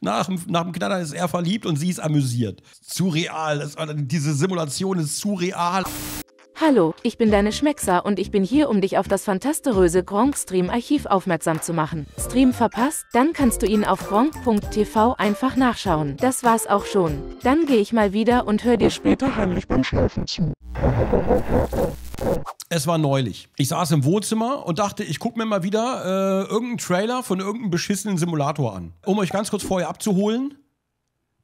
Nach dem Knaller ist er verliebt und sie ist amüsiert. Zu real. Diese Simulation ist zu real. Hallo, ich bin deine Schmeckser und ich bin hier, um dich auf das fantastiröse Gronkh-Stream-Archiv aufmerksam zu machen. Stream verpasst? Dann kannst du ihn auf gronkh.tv einfach nachschauen. Das war's auch schon. Dann gehe ich mal wieder und hör dir später heimlich beim Schlafen zu. Es war neulich. Ich saß im Wohnzimmer und dachte, ich gucke mir mal wieder irgendeinen Trailer von irgendeinem beschissenen Simulator an. Um euch ganz kurz vorher abzuholen,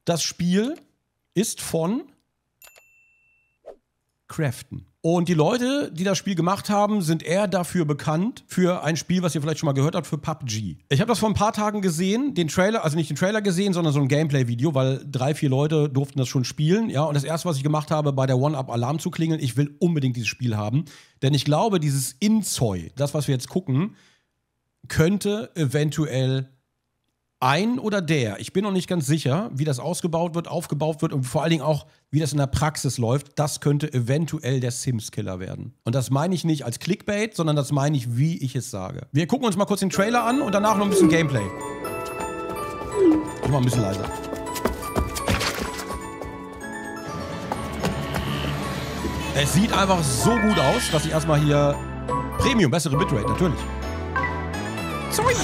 das Spiel ist von Krafton. Und die Leute, die das Spiel gemacht haben, sind eher dafür bekannt, für ein Spiel, was ihr vielleicht schon mal gehört habt, für PUBG. Ich habe das vor ein paar Tagen gesehen, den Trailer, also nicht den Trailer gesehen, sondern so ein Gameplay-Video, weil 3, 4 Leute durften das schon spielen. Ja, und das erste, was ich gemacht habe, bei der One-Up-Alarm zu klingeln, ich will unbedingt dieses Spiel haben. Denn ich glaube, dieses Inzoi, das, was wir jetzt gucken, könnte eventuell ich bin noch nicht ganz sicher, wie das aufgebaut wird und vor allen Dingen auch, wie das in der Praxis läuft, das könnte eventuell der Sims-Killer werden. Und das meine ich nicht als Clickbait, sondern das meine ich, wie ich es sage. Wir gucken uns mal kurz den Trailer an und danach noch ein bisschen Gameplay. Ich mach ein bisschen leiser. Es sieht einfach so gut aus, dass ich erstmal hier Premium, bessere Bitrate, natürlich. Sorry.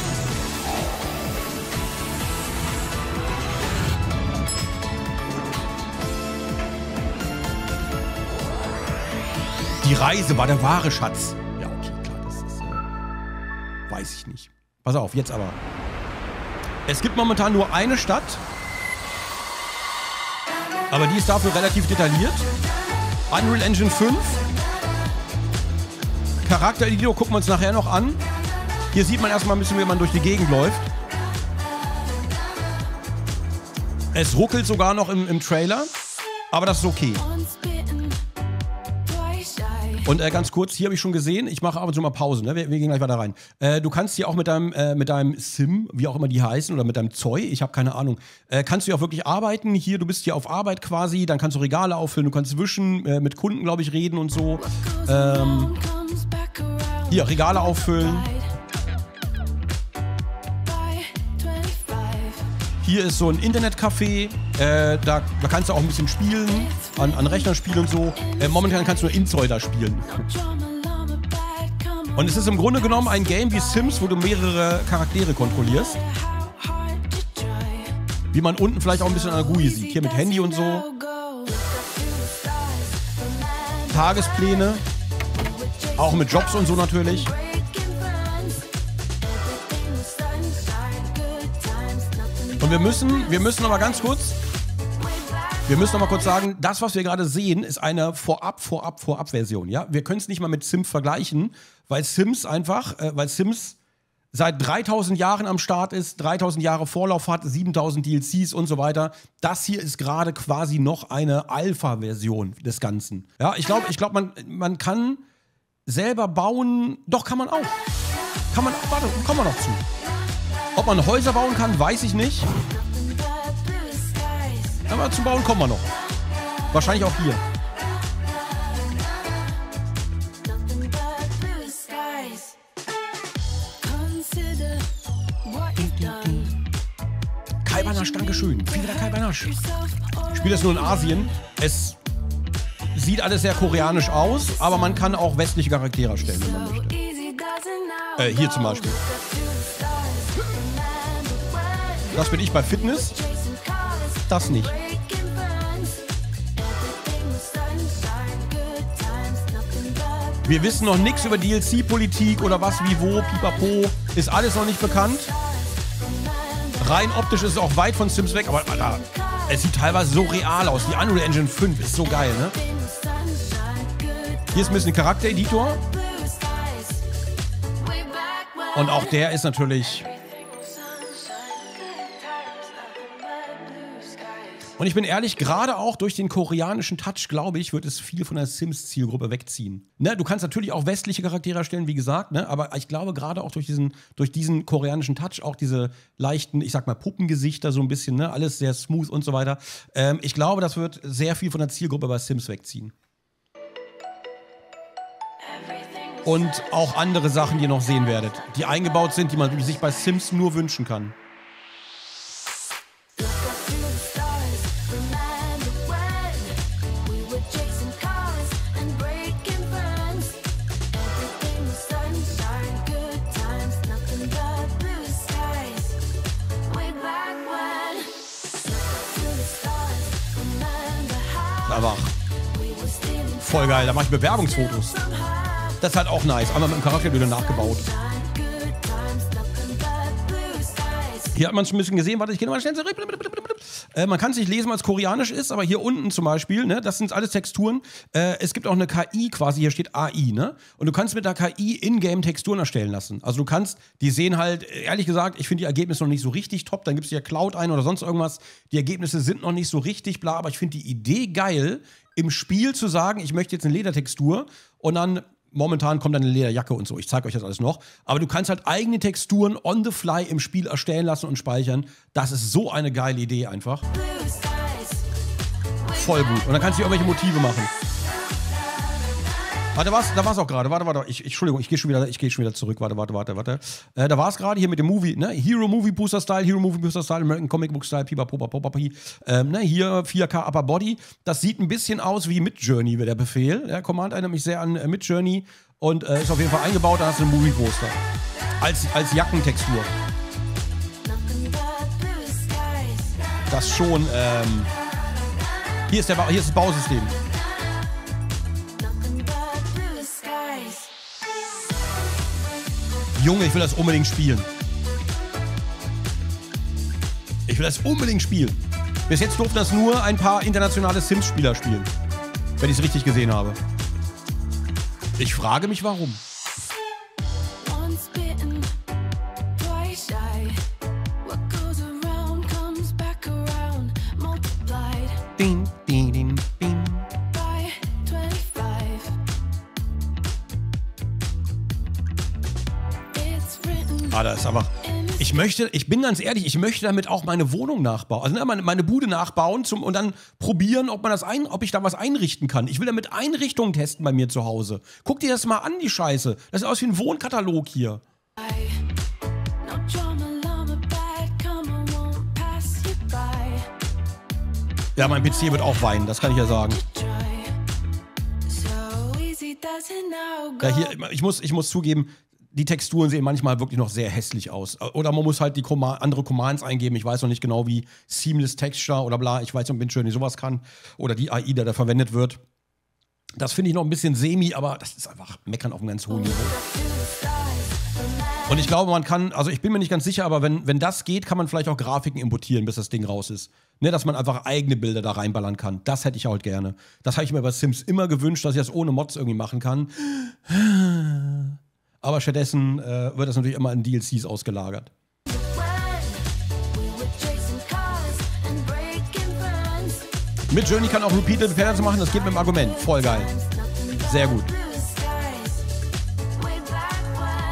Die Reise war der wahre Schatz. Ja, okay, klar, das ist, weiß ich nicht. Pass auf, jetzt aber. Es gibt momentan nur eine Stadt, aber die ist dafür relativ detailliert. Unreal Engine 5. Charaktereditor gucken wir uns nachher noch an. Hier sieht man erstmal ein bisschen, wie man durch die Gegend läuft. Es ruckelt sogar noch im Trailer, aber das ist okay. Und ganz kurz, hier habe ich schon gesehen, ich mache ab und zu mal Pause, ne? Wir gehen gleich weiter rein. Du kannst hier auch mit deinem Sim, wie auch immer die heißen, oder mit deinem Zoi, ich habe keine Ahnung, kannst du ja auch wirklich arbeiten. Hier, du bist hier auf Arbeit quasi, dann kannst du Regale auffüllen, du kannst wischen, mit Kunden, glaube ich, reden und so. Hier, Regale auffüllen. Hier ist so ein Internetcafé, da kannst du auch ein bisschen spielen, an Rechnerspielen und so. Momentan kannst du nur Inzoi da spielen. Und es ist im Grunde genommen ein Game wie Sims, wo du mehrere Charaktere kontrollierst. Wie man unten vielleicht auch ein bisschen an der GUI sieht. Hier mit Handy und so. Tagespläne. Auch mit Jobs und so natürlich. Und wir müssen noch mal ganz kurz, sagen, das, was wir gerade sehen, ist eine Vorab-Version, ja? Wir können es nicht mal mit Sims vergleichen, weil Sims seit 3000 Jahren am Start ist, 3000 Jahre Vorlauf hat, 7000 DLCs und so weiter. Das hier ist gerade quasi noch eine Alpha-Version des Ganzen. Ja, ich glaube, man kann selber bauen, doch kann man auch. Kommen wir noch zu. Ob man Häuser bauen kann, weiß ich nicht. Aber zum Bauen kommen wir noch. Wahrscheinlich auch hier. Kai Banasch, dankeschön. Vielen Dank, Kai Banasch. Ich spiele das nur in Asien. Es sieht alles sehr koreanisch aus, aber man kann auch westliche Charaktere erstellen, wenn man möchte. Hier zum Beispiel. Das bin ich bei Fitness. Das nicht. Wir wissen noch nichts über DLC-Politik oder was, wie, wo, pipapo. Ist alles noch nicht bekannt. Rein optisch ist es auch weit von Sims weg, aber Alter, es sieht teilweise so real aus. Die Unreal Engine 5 ist so geil, ne? Hier ist ein bisschen Charaktereditor. Und auch der ist natürlich... Und ich bin ehrlich, gerade auch durch den koreanischen Touch, glaube ich, wird es viel von der Sims-Zielgruppe wegziehen. Ne? Du kannst natürlich auch westliche Charaktere erstellen, wie gesagt, ne? Aber ich glaube, gerade auch durch diesen koreanischen Touch, auch diese leichten, ich sag mal, Puppengesichter so ein bisschen, ne? Alles sehr smooth und so weiter. Ich glaube, das wird sehr viel von der Zielgruppe bei Sims wegziehen. Und auch andere Sachen, die ihr noch sehen werdet, die eingebaut sind, die man sich bei Sims nur wünschen kann. einfach voll geil. Da mache ich Bewerbungsfotos. Das ist halt auch nice. Einmal mit dem Charakter wieder nachgebaut. Hier hat man es ein bisschen gesehen. Warte, ich gehe nochmal schnell zurück. Man kann es nicht lesen, weil es koreanisch ist, aber hier unten zum Beispiel, ne, das sind alles Texturen. Es gibt auch eine KI quasi, hier steht AI, ne? Und du kannst mit der KI in-game Texturen erstellen lassen. Also du kannst, die sehen halt, ehrlich gesagt, ich finde die Ergebnisse noch nicht so richtig top. Dann gibst du ja Cloud ein oder sonst irgendwas. Die Ergebnisse sind noch nicht so richtig bla, aber ich finde die Idee geil, im Spiel zu sagen, ich möchte jetzt eine Ledertextur und dann momentan kommt dann eine Lederjacke und so. Ich zeige euch das alles noch. Aber du kannst halt eigene Texturen on the fly im Spiel erstellen lassen und speichern. Das ist so eine geile Idee einfach. Voll gut. Und dann kannst du irgendwelche Motive machen. Warte, da war's auch gerade. Warte. Entschuldigung, ich gehe schon wieder zurück. Warte. Da war es gerade hier mit dem Movie, ne? Hero Movie Booster Style, American Comic Book Style, Pipapopapopapi. Ne? Hier 4K Upper Body. Das sieht ein bisschen aus wie Midjourney, der Befehl. Der Command erinnert mich sehr an Midjourney und ist auf jeden Fall eingebaut. Da hast du einen Movie Poster. Als Jackentextur. Das schon, hier ist das Bausystem. Junge, ich will das unbedingt spielen. Bis jetzt durften das nur ein paar internationale Sims-Spieler spielen. Wenn ich es richtig gesehen habe. Ich frage mich, warum. Ding, ding, ding, ding. Das ist einfach. Ich bin ganz ehrlich, ich möchte damit auch meine Wohnung nachbauen. Also meine Bude nachbauen und dann probieren, ob ich da was einrichten kann. Ich will damit Einrichtungen testen bei mir zu Hause. Guck dir das mal an, die Scheiße. Das sieht aus wie ein Wohnkatalog hier. Ja, mein PC wird auch weinen, das kann ich ja sagen. Ja, hier, ich muss zugeben, die Texturen sehen manchmal wirklich noch sehr hässlich aus. Oder man muss halt die andere Commands eingeben. Ich weiß noch nicht genau, wie Seamless Texture oder bla. Ich weiß nicht, ob Midjourney sowas kann. Oder die AI, die da verwendet wird. Das finde ich noch ein bisschen semi, aber das ist einfach Meckern auf einem ganz hohen Niveau. Und ich glaube, man kann, also ich bin mir nicht ganz sicher, aber wenn das geht, kann man vielleicht auch Grafiken importieren, bis das Ding raus ist. Ne, dass man einfach eigene Bilder da reinballern kann. Das hätte ich halt gerne. Das habe ich mir bei Sims immer gewünscht, dass ich das ohne Mods irgendwie machen kann. Aber stattdessen wird das natürlich immer in DLCs ausgelagert. Midjourney kann auch Repeatable Patterns machen, das geht mit dem Argument. Voll geil. Sehr gut.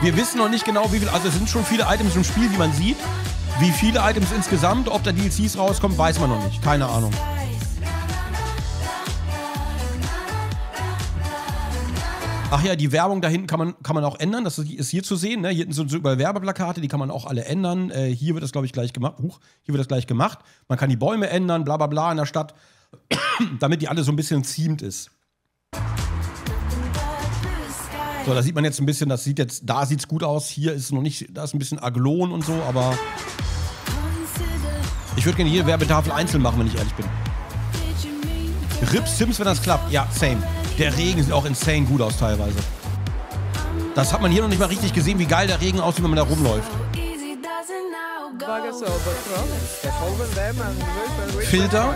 Wir wissen noch nicht genau, wie viel, also es sind schon viele Items im Spiel, wie man sieht. Wie viele Items insgesamt, ob da DLCs rauskommen, weiß man noch nicht. Keine Ahnung. Ach ja, die Werbung da hinten kann man auch ändern. Das ist hier zu sehen. Ne? Hier hinten sind so überall Werbeplakate, die kann man auch alle ändern. Hier wird das, glaube ich, gleich gemacht. Hier wird das gleich gemacht. Man kann die Bäume ändern, bla bla bla in der Stadt, damit die alle so ein bisschen themed ist. So, da sieht man jetzt ein bisschen, da sieht's gut aus. Hier ist noch nicht, da ist ein bisschen Aglon und so, aber ich würde gerne jede Werbetafel einzeln machen, wenn ich ehrlich bin. RIP Sims, wenn das klappt. Ja, same. Der Regen sieht auch insane gut aus teilweise. Das hat man hier noch nicht mal richtig gesehen, wie geil der Regen aussieht, wenn man da rumläuft. Filter.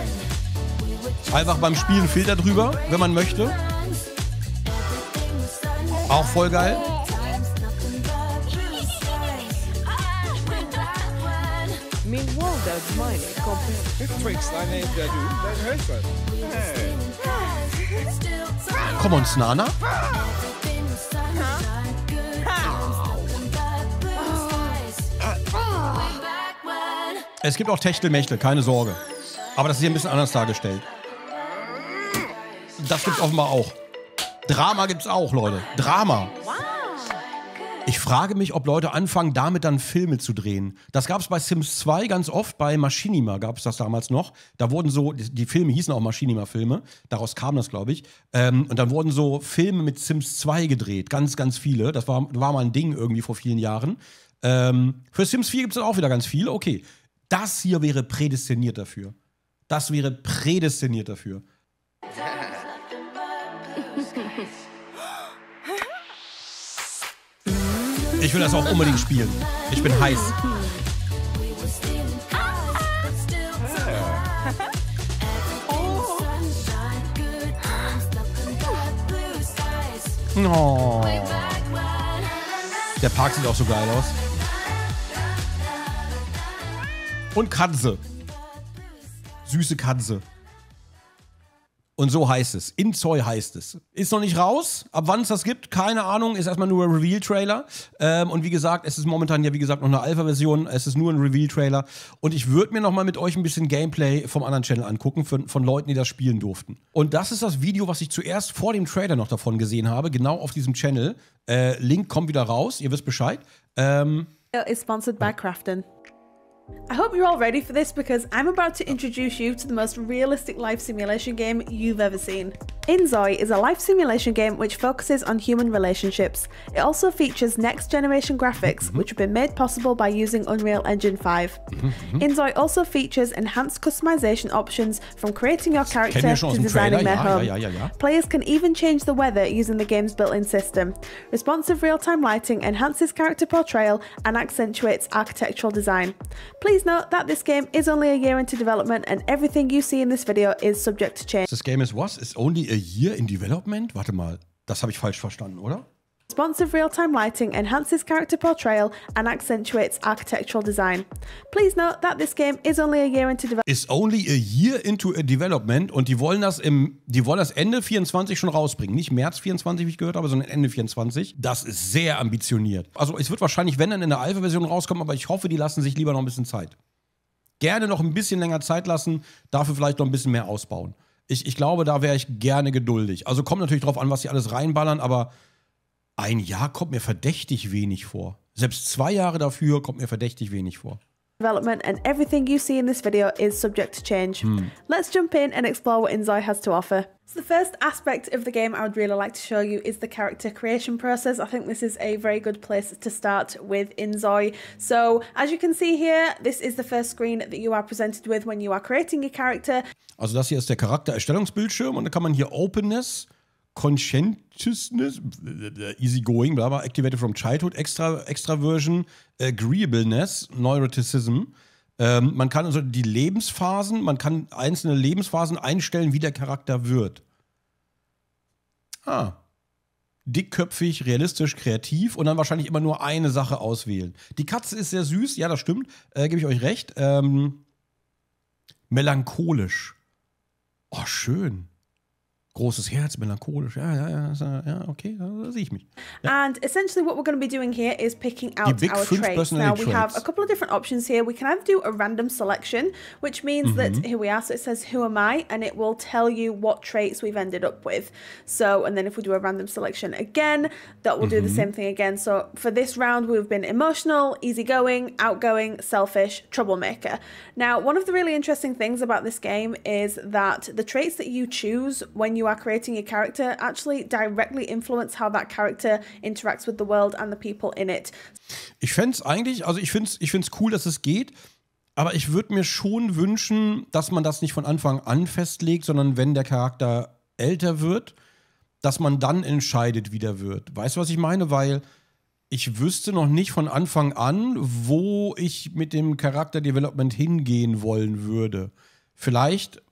Einfach beim Spielen Filter drüber, wenn man möchte. Auch voll geil. Komm on, Snana. Es gibt auch Techtelmechtel, keine Sorge. Aber das ist hier ein bisschen anders dargestellt. Das gibt's offenbar auch. Drama gibt's auch, Leute. Drama. Ich frage mich, ob Leute anfangen, damit dann Filme zu drehen. Das gab es bei Sims 2 ganz oft, bei Machinima gab es das damals noch. Da wurden so, die Filme hießen auch Machinima-Filme, daraus kam das, glaube ich. Und dann wurden so Filme mit Sims 2 gedreht, ganz, ganz viele. Das war mal ein Ding irgendwie vor vielen Jahren. Für Sims 4 gibt es auch wieder ganz viel. Okay, das hier wäre prädestiniert dafür. Das wäre prädestiniert dafür. Ich will das auch unbedingt spielen. Ich bin heiß. Oh. Der Park sieht auch so geil aus. Und Katze. Süße Katze. Und so heißt es. Inzoi heißt es. Ist noch nicht raus. Ab wann es das gibt, keine Ahnung. Ist erstmal nur ein Reveal-Trailer. Und wie gesagt, es ist momentan ja, wie gesagt, noch eine Alpha-Version. Es ist nur ein Reveal-Trailer. Und ich würde mir nochmal mit euch ein bisschen Gameplay vom anderen Channel angucken, von Leuten, die das spielen durften. Und das ist das Video, was ich zuerst vor dem Trailer noch davon gesehen habe. Genau auf diesem Channel. Link kommt wieder raus. Ihr wisst Bescheid. Is sponsored by Krafton. I hope you're all ready for this because I'm about to introduce you to the most realistic life simulation game you've ever seen. Inzoi is a life simulation game which focuses on human relationships. It also features next generation graphics which have been made possible by using Unreal Engine 5. Inzoi also features enhanced customization options from creating your character to designing their home. Players can even change the weather using the game's built-in system. Responsive real-time lighting enhances character portrayal and accentuates architectural design. Please note that this game is only a year into development and everything you see in this video is subject to change. This game is what? It's only a year in development? Warte mal, das habe ich falsch verstanden, oder? Responsive real-time lighting enhances character portrayal and accentuates architectural design. Please note that this game is only a year into development. Is only a year into a development und die wollen das Ende 24 schon rausbringen. Nicht März 24, wie ich gehört habe, sondern Ende 24. Das ist sehr ambitioniert. Also es wird wahrscheinlich, wenn dann in der Alpha-Version rauskommen, aber ich hoffe, die lassen sich lieber noch ein bisschen Zeit. Gerne noch ein bisschen länger Zeit lassen, dafür vielleicht noch ein bisschen mehr ausbauen. Ich glaube, da wäre ich gerne geduldig. Also kommt natürlich drauf an, was sie alles reinballern, aber ein Jahr kommt mir verdächtig wenig vor. Selbst 2 Jahre dafür kommt mir verdächtig wenig vor. Development and everything you see in this video is subject to change. Let's jump in and explore what Inzoi has to offer. So the first aspect of the game I would really like to show you is the character creation process. I think this is a very good place to start with Inzoi. So as you can see here, this is the first screen that you are presented with when you are creating your character. Also das hier ist der Charaktererstellungsbildschirm und da kann man hier Openness, Conscientiousness, Easygoing, bla bla, Activated from Childhood, Extraversion, Agreeableness, Neuroticism. Man kann also die Lebensphasen, man kann einzelne Lebensphasen einstellen, wie der Charakter wird. Dickköpfig, realistisch, kreativ und dann wahrscheinlich immer nur eine Sache auswählen. Die Katze ist sehr süß, ja, das stimmt, gebe ich euch recht. Melancholisch. Oh, schön. Großes Herz, melancholisch. Ja, okay, da sehe ich mich. Ja. And essentially what we're going to be doing here is picking out our traits. Now we have a couple of different options here. We can either do a random selection, which means that here we are. So it says, who am I? And it will tell you what traits we've ended up with. So, and then if we do a random selection again, that will do the same thing again. So for this round, we've been emotional, easygoing, outgoing, selfish, troublemaker. Now, one of the really interesting things about this game is that the traits that you choose when you are creating a character actually directly influence how that character interacts with the world and the people in it. Ich fände es eigentlich, also ich find's cool, dass es geht, aber ich würde mir schon wünschen, dass man das nicht von Anfang an festlegt, sondern wenn der Charakter älter wird, dass man dann entscheidet, wie der wird. Weißt du, was ich meine? Weil ich wüsste noch nicht von Anfang an, wo ich mit dem Charakterdevelopment hingehen wollen würde. Vielleicht.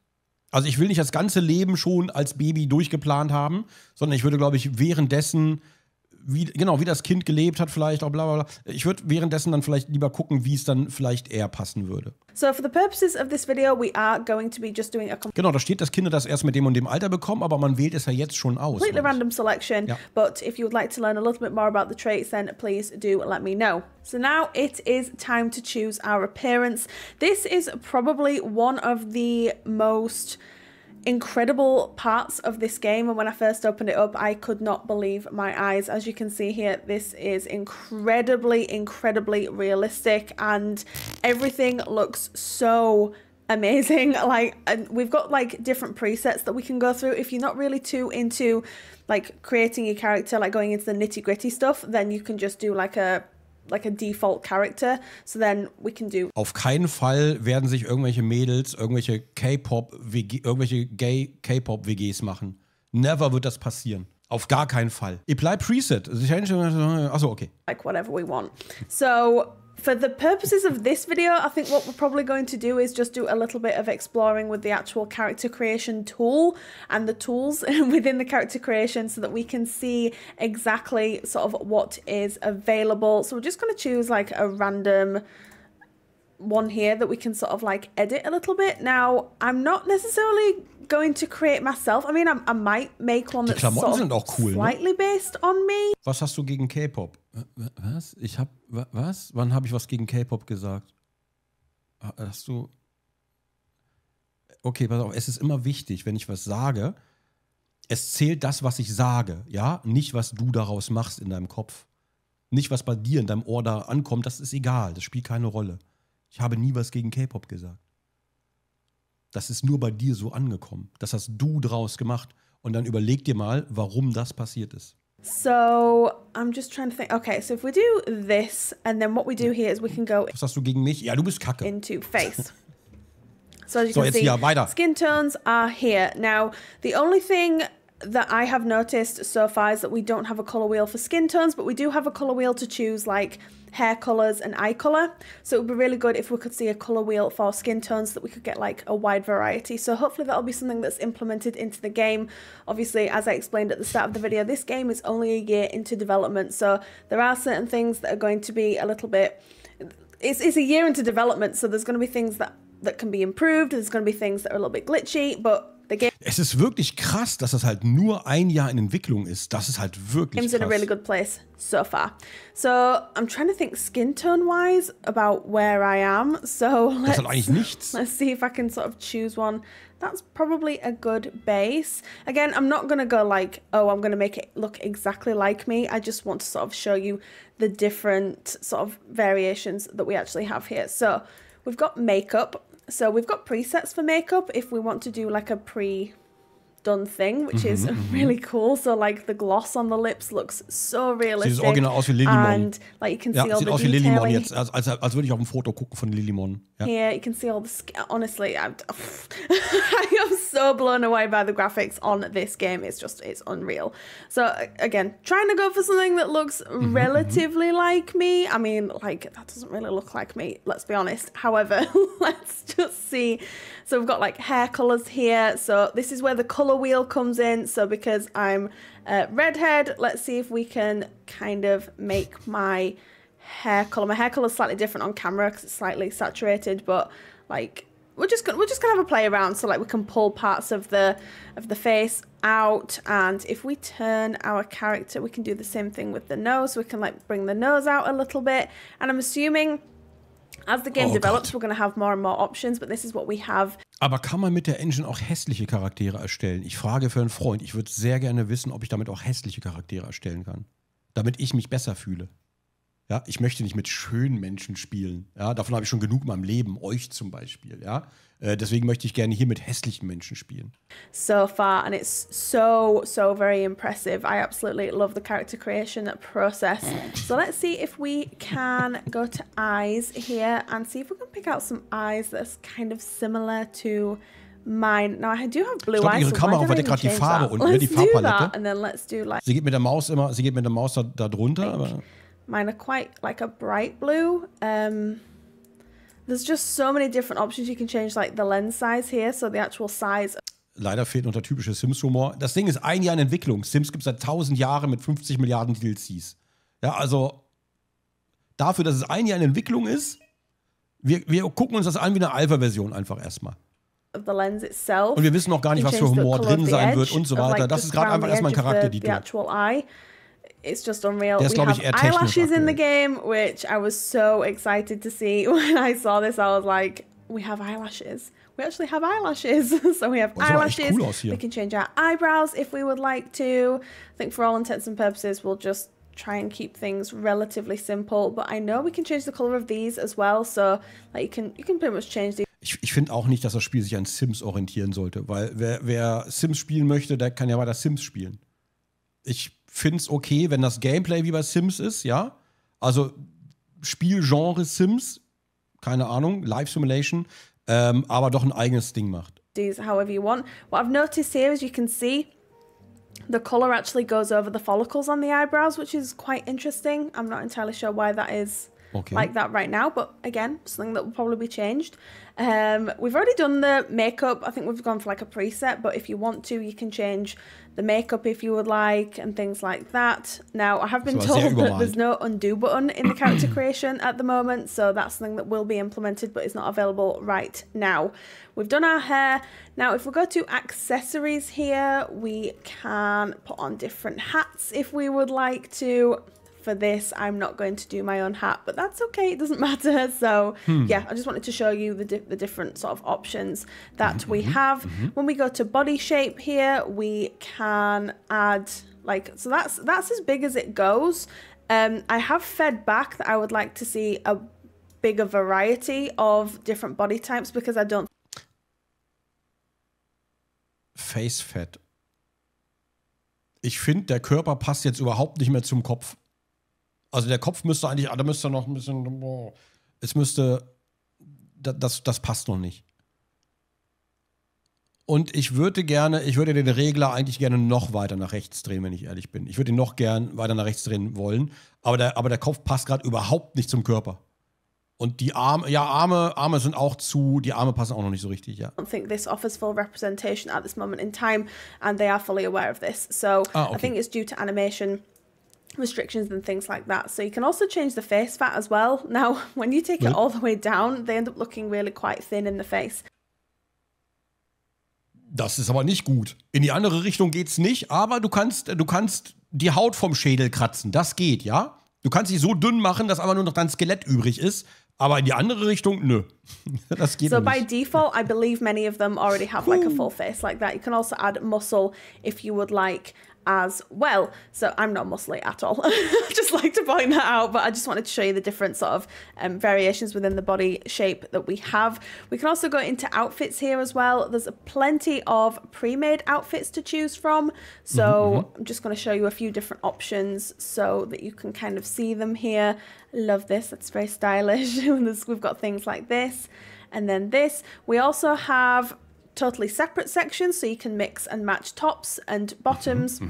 Also ich will nicht das ganze Leben schon als Baby durchgeplant haben, sondern ich würde, glaube ich, währenddessen, wie das Kind gelebt hat, vielleicht auch bla bla bla. Ich würde währenddessen dann vielleicht lieber gucken, wie es dann vielleicht eher passen würde. So for the purposes of this video, we are going to be just doing a Genau, da steht, dass Kinder das erst mit dem und dem Alter bekommen, aber man wählt es ja jetzt schon aus. Completely random selection, but if you would like to learn a little bit more about the traits, then please do let me know. So now it is time to choose our appearance. This is probably one of the most incredible parts of this game, and when I first opened it up I could not believe my eyes. As you can see here, this is incredibly realistic and everything looks so amazing. Like, and we've got like different presets that we can go through. If you're not really too into like creating a character, like going into the nitty-gritty stuff, then you can just do like a default character. So then we can do. Auf keinen Fall werden sich irgendwelche Mädels, irgendwelche K-Pop-WGs machen. Never wird das passieren. Auf gar keinen Fall. Apply Preset. Achso, okay. Like whatever we want. So for the purposes of this video, I think what we're probably going to do is just do a little bit of exploring with the actual character creation tool and the tools within the character creation so that we can see exactly sort of what is available. So we're just going to choose like a random one here that we can sort of like edit a little bit. Now, I'm not necessarily going to create myself. I mean, I might make one that's sort of cool, slightly based on me. Was hast du gegen K-Pop? Was? Was? Wann habe ich was gegen K-Pop gesagt? Hast du... Okay, pass auf, es ist immer wichtig, wenn ich was sage, es zählt das, was ich sage, ja? Nicht, was du daraus machst in deinem Kopf. Nicht, was bei dir in deinem Ohr da ankommt, das ist egal, das spielt keine Rolle. Ich habe nie was gegen K-Pop gesagt. Das ist nur bei dir so angekommen. Das hast du draus gemacht. Und dann überleg dir mal, warum das passiert ist. So, I'm just trying to think. Okay, so if we do this, and then what we do here is we can go Was hast du gegen mich? Ja, du bist kacke. Into face. So as you can see, ja, weiter. Skin tones are here. Now, the only thing that I have noticed so far is that we don't have a color wheel for skin tones, but we do have a color wheel to choose like hair colors and eye color. So it would be really good if we could see a color wheel for skin tones so that we could get like a wide variety. So hopefully that'll be something that's implemented into the game. Obviously, as I explained at the start of the video, this game is only a year into development. So there are certain things that are going to be a little bit, it's a year into development. So there's going to be things that can be improved. There's going to be things that are a little bit glitchy, but es ist wirklich krass, dass das halt nur ein Jahr in Entwicklung ist. Das ist halt wirklich krass. Game's in a really good place so far. So I'm trying to think skin tone wise about where I am. So das hat eigentlich nichts. Let's see if I can sort of choose one. That's probably a good base. Again, I'm not going to go like, oh, I'm going to make it look exactly like me. I just want to sort of show you the different sort of variations that we actually have here. So we've got makeup. So we've got presets for makeup if we want to do like a pre-done thing, which is really cool. So like the gloss on the lips looks so realistic. Sieht original aus wie Lilymon. And like you can see all sieht the aus wie Lilymon detailing. jetzt, als würde ich auf ein Foto gucken von Lilymon. Ja. Here you can see all the honestly, I am so blown away by the graphics on this game. It's unreal. So again, trying to go for something that looks relatively like me. I mean, like that doesn't really look like me, let's be honest. However, let's just see. So we've got like hair colors here. So this is where the color wheel comes in. So because I'm redhead, let's see if we can kind of make my hair color. My hair color is slightly different on camera because it's slightly saturated, but like we're just gonna have a play around. So like we can pull parts of the face out, and if we turn our character, we can do the same thing with the nose. So we can like bring the nose out a little bit, and I'm assuming as the game develops, we're going to have more and more options, but this is what we have. Aber kann man mit der Engine auch hässliche Charaktere erstellen? Ich frage für einen Freund. Ich würde sehr gerne wissen, ob ich damit auch hässliche Charaktere erstellen kann. Damit ich mich besser fühle. Ja, ich möchte nicht mit schönen Menschen spielen. Ja, davon habe ich schon genug in meinem Leben. Euch zum Beispiel. Ja, deswegen möchte ich gerne hier mit hässlichen Menschen spielen. So far, and it's so very impressive. I absolutely love the character creation process. So let's see if we can go to eyes here and see if we can pick out some eyes that's kind of similar to mine. Now I do have blue eyes. Ihre Kamera verdeckt gerade die Farbe unten, die Farbpalette. And then let's do like. Sie geht mit der Maus da drunter, aber mine are quite like a bright blue. There's just so many different options. You can change like the lens size here, so the actual size. Leider fehlt noch der typische Sims-Humor. Das Ding ist ein Jahr in Entwicklung. Sims gibt es seit 1000 Jahren mit 50 Milliarden DLCs. Ja, also dafür, dass es ein Jahr in Entwicklung ist, wir gucken uns das an wie eine Alpha-Version einfach erstmal. The lens itself. Und wir wissen noch gar nicht, was für Humor drin sein wird und so weiter. Das ist gerade einfach erstmal ein Charakter-Detail. It's just unreal. We have eyelashes in the game, which I was so excited to see. When I saw this, I was like, we have eyelashes. We actually have eyelashes. So we have eyelashes. Cool aus hier. We can change our eyebrows if we would like to. I think for all intents and purposes, we'll just try and keep things relatively simple. But I know we can change the color of these as well. So like you can pretty much change these. Ich finde auch nicht, dass das Spiel sich an Sims orientieren sollte. Weil wer Sims spielen möchte, der kann ja weiter Sims spielen. Ich finde es okay, wenn das Gameplay wie bei Sims ist, ja. Also Spielgenre Sims, keine Ahnung, Live Simulation, aber doch ein eigenes Ding macht. However you want. What I've noticed here is you can see The color actually goes over the follicles on the eyebrows, which is quite interesting. I'm not entirely sure why that is like that right now, but again, something that will probably be changed. We've already done the makeup. I think we've gone for like a preset, but if you want to, you can change the makeup if you would like and things like that. Now, I have been told that there's no undo button in the character creation at the moment, so that's something that will be implemented, but it's not available right now. We've done our hair. Now, if we go to accessories here, we can put on different hats if we would like to. For this, I'm not going to do my own hat, but that's okay, it doesn't matter. So yeah, I just wanted to show you the different sort of options that we have. When we go to body shape here, we can add like, so that's as big as it goes. I have fed back that I would like to see a bigger variety of different body types because I don't. Face Fat. Ich finde, der Körper passt jetzt überhaupt nicht mehr zum Kopf. Also der Kopf müsste eigentlich, da müsste noch ein bisschen, es müsste, das passt noch nicht. Und ich würde den Regler eigentlich gerne noch weiter nach rechts drehen, wenn ich ehrlich bin. Ich würde ihn noch gern weiter nach rechts drehen wollen, aber der Kopf passt gerade überhaupt nicht zum Körper. Und die Arme, ja, Arme sind auch die Arme passen auch noch nicht so richtig, ja. I don't think this offers full representation at this moment in time, and they are fully aware of this. So I think it's due to animation restrictions and things like that. So you can also change the face fat as well. Now, when you take it all the way down, they end up looking really quite thin in the face. Das ist aber nicht gut. In die andere Richtung geht's nicht, aber du kannst die Haut vom Schädel kratzen. Das geht, ja? Du kannst sie so dünn machen, dass aber nur noch dein Skelett übrig ist. Aber in die andere Richtung, nö. Das geht nicht. So by default, I believe many of them already have like a full face like that. You can also add muscle if you would like as well. So I'm not muscly at all. I just like to point that out, but I just wanted to show you the different sort of variations within the body shape that we have. We can also go into outfits here as well. There's plenty of pre-made outfits to choose from. So I'm just going to show you a few different options so that you can kind of see them here. Love this. That's very stylish. We've got things like this and then this. We also have totally separate sections, so you can mix and match tops and bottoms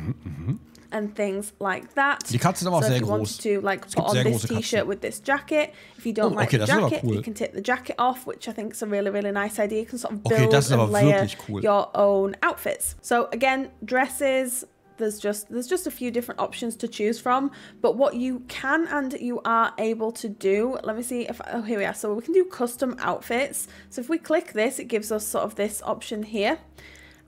and things like that. Die Katzen sind aber auch sehr groß. So if you wanted to like put on this t-shirt with this jacket, if you don't like the jacket, you can take the jacket off, which I think is a really, really nice idea. You can sort of build and layer your own outfits. So again, dresses, there's just a few different options to choose from, but what you can and you are able to do, let me see if, oh, here we are. So we can do custom outfits. So if we click this, it gives us sort of this option here.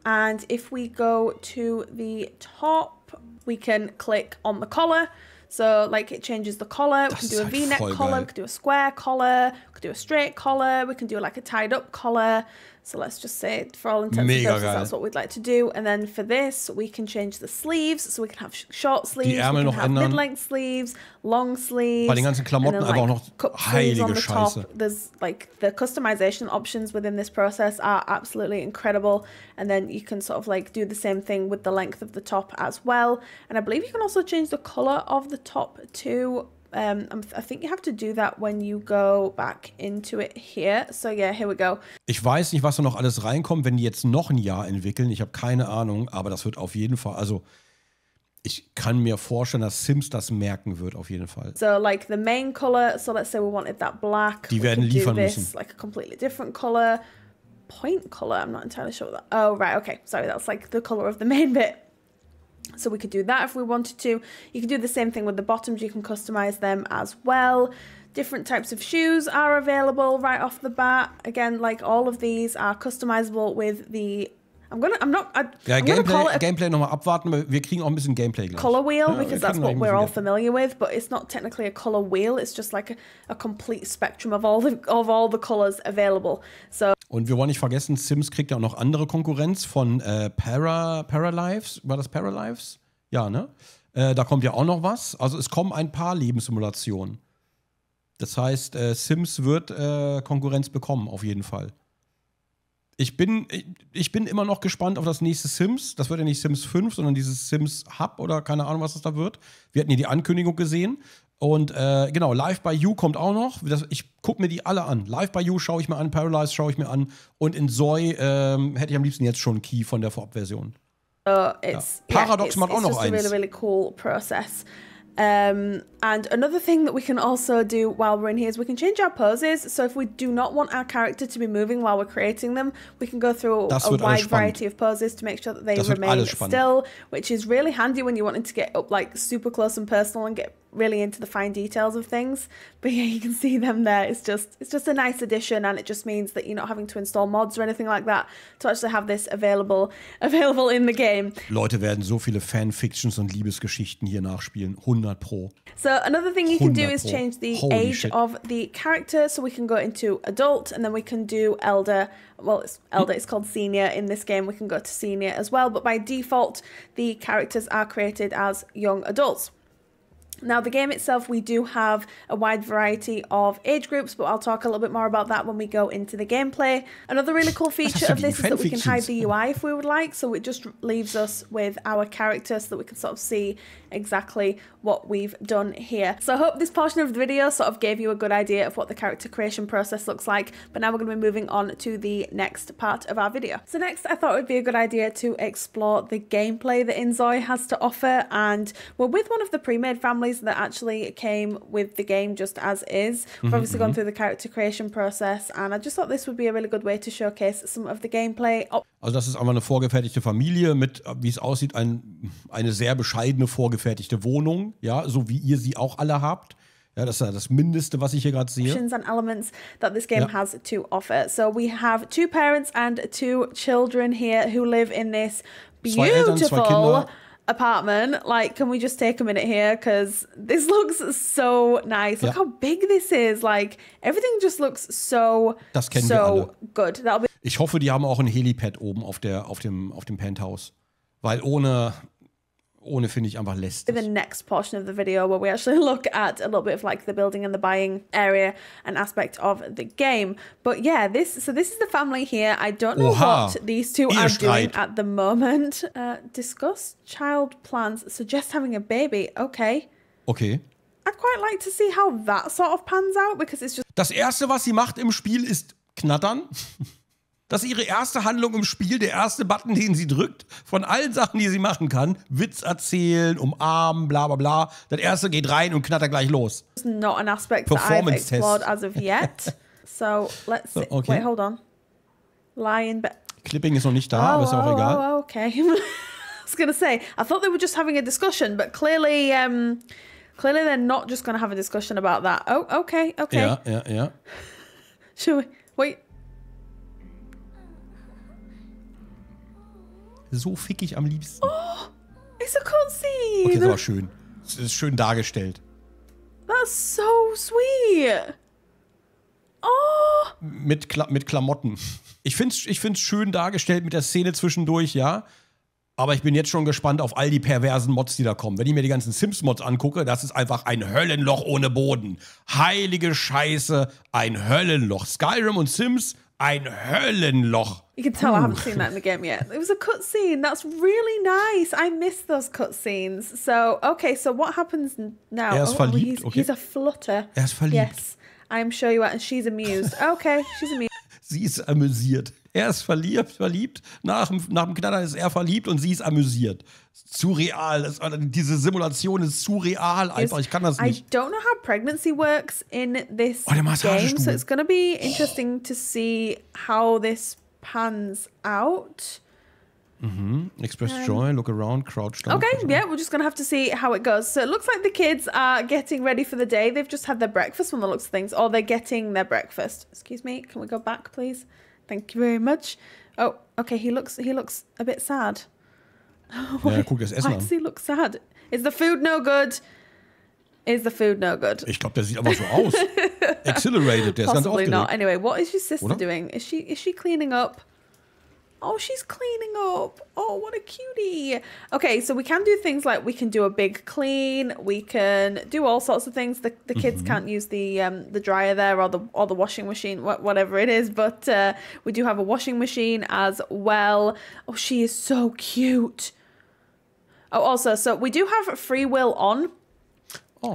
And if we go to the top, we can click on the collar. So like it changes the collar. We can do a V-neck collar, we can do a square collar, we can do a straight collar, we can do like a tied up collar. So let's just say, for all intents and purposes, that's what we'd like to do. And then for this, we can change the sleeves. So we can have short sleeves, we can have mid-length sleeves, long sleeves. Bei den ganzen Klamotten einfach noch heilige Scheiße. There's like the customization options within this process are absolutely incredible. And then you can sort of like do the same thing with the length of the top as well. And I believe you can also change the color of the top too. I think you have to do that when you go back into it here. So yeah, here we go. Ich weiß nicht, was da noch alles reinkommt, wenn die jetzt noch ein Jahr entwickeln. Ich habe keine Ahnung, aber das wird auf jeden Fall, also ich kann mir vorstellen, dass Sims das merken wird, auf jeden Fall. So like the main color, so let's say we wanted that black. Die werden liefern müssen. Like a completely different color. Point color, I'm not entirely sure what that. Oh, right, okay. Sorry, that's like the color of the main bit. So we could do that if we wanted to. You can do the same thing with the bottoms. You can customize them as well. Different types of shoes are available right off the bat. Again, like all of these are customizable with the... I'm gonna call it Gameplay nochmal abwarten. Wir kriegen auch ein bisschen Gameplay gleich. Color wheel, because that's what we're all familiar with, but it's not technically a color wheel. It's just like a complete spectrum of all the colors available. So. Und wir wollen nicht vergessen, Sims kriegt ja auch noch andere Konkurrenz von Paralives. War das Paralives? Ja, ne? Da kommt ja auch noch was. Also es kommen ein paar Lebenssimulationen. Das heißt, Sims wird Konkurrenz bekommen, auf jeden Fall. Ich bin immer noch gespannt auf das nächste Sims. Das wird ja nicht Sims 5, sondern dieses Sims Hub oder keine Ahnung, was das da wird. Wir hatten hier die Ankündigung gesehen. Und genau, Live by You kommt auch noch. Ich gucke mir die alle an. Live by You schaue ich mir an, Paralyze schaue ich mir an. Und in Zoe hätte ich am liebsten jetzt schon einen Key von der Vorabversion. So it's Paradox macht auch noch just a really, eins. really cool process. And another thing that we can also do while we're in here is we can change our poses. So if we do not want our character to be moving while we're creating them, we can go through a wide variety of poses to make sure that they remain still, which is really handy when you're wanting to get up like super close and personal and get really into the fine details of things. But yeah, you can see them there. It's just a nice addition, and it just means that you're not having to install mods or anything like that to actually have this available in the game. Leute werden so viele Fanfictions und Liebesgeschichten hier nachspielen. 100 Pro. So another thing you can do is change the age of the character. So we can go into adult, and then we can do elder. Well, it's elder, it's called senior in this game. We can go to senior as well, but by default, the characters are created as young adults. Now, the game itself, we do have a wide variety of age groups, but I'll talk a little bit more about that when we go into the gameplay. Another really cool feature of this is that we can hide the UI if we would like, so it just leaves us with our character so that we can sort of see exactly what we've done here. So I hope this portion of the video sort of gave you a good idea of what the character creation process looks like, but now we're going to be moving on to the next part of our video. So next, I thought it would be a good idea to explore the gameplay that inZOI has to offer, and we're with one of the pre-made families that actually came with the game just as is. We've obviously gone through the character creation process, and I just thought this would be a really good way to showcase some of the gameplay. Also das ist einfach eine vorgefertigte Familie mit, wie es aussieht, eine sehr bescheidene vorgefertigte Wohnung, ja, so wie ihr sie auch alle habt. Ja, das ist ja das Mindeste, was ich hier gerade sehe. And elements that this game has to offer. So we have 2 parents and 2 children here who live in this beautiful apartment. Like, can we just take a minute here, because this looks so nice. Look how big this is. Like, everything just looks so good. Ich hoffe, die haben auch ein Helipad oben auf dem Penthouse, weil ohne finde ich einfach lästig. The next portion of the video where we actually look at a little bit of like the building and the buying area and aspect of the game. But yeah, this is the family here. I don't know what these two are doing at the moment. Discuss child plans, suggest having a baby. Okay. I'd quite like to see how that sort of pans out, because it's just... Das erste, was sie macht im Spiel, ist knattern. Das ist ihre erste Handlung im Spiel, der erste Button, den sie drückt. Von allen Sachen, die sie machen kann. Witz erzählen, umarmen, bla bla bla. Das erste geht rein und knattert gleich los. Not an aspect that I've explored as of yet. So, let's see. Wait, hold on. Lie in bed. Clipping ist noch nicht da, aber ist ja auch egal. Okay. I was going to say, I thought they were just having a discussion, but clearly they're not just going to have a discussion about that. Oh, okay. Ja. Should we... Wait. So fickig am liebsten. Oh, it's a cutscene. Okay, das war schön. Es ist schön dargestellt. That's so sweet. Oh. Mit Klamotten. Ich find's schön dargestellt mit der Szene zwischendurch, ja. Aber ich bin jetzt schon gespannt auf all die perversen Mods, die da kommen. Wenn ich mir die ganzen Sims-Mods angucke, das ist einfach ein Höllenloch ohne Boden. Heilige Scheiße, ein Höllenloch. Skyrim und Sims, ein Höllenloch. You can tell I haven't seen that in the game yet. It was a cutscene. That's really nice. I miss those cutscenes. So, okay, so what happens now? Er ist verliebt. He's a flutter. Er ist verliebt. Yes, I'm sure you are. And she's amused. Okay, she's amused. Sie ist amüsiert. Er ist verliebt. Nach dem Knattern ist er verliebt und sie ist amüsiert. Surreal. Diese Simulation ist surreal einfach. Ich kann das nicht. I don't know how pregnancy works in this game, so it's going to be interesting to see how this pans out. Express joy, look around, crouch down. Okay, yeah, we're just going to have to see how it goes. So it looks like the kids are getting ready for the day. They've just had their breakfast from the looks of things, or they're getting their breakfast. Excuse me, can we go back, please? Thank you very much. Oh, okay, he looks a bit sad. Ja, guck das Essen an. Why does he look sad? Is the food no good? Is the food no good? Ich glaube, der sieht einfach so aus. Exhilarated, der ist ganz aufgeregt. Possibly not. Anyway, what is your sister doing? Is she cleaning up? Oh, she's cleaning up. Oh, what a cutie. Okay, so we can do things like we can do a big clean. We can do all sorts of things. The kids can't use the dryer there or the washing machine, whatever it is. But we do have a washing machine as well. Oh, she is so cute. Oh, also, so we do have free will on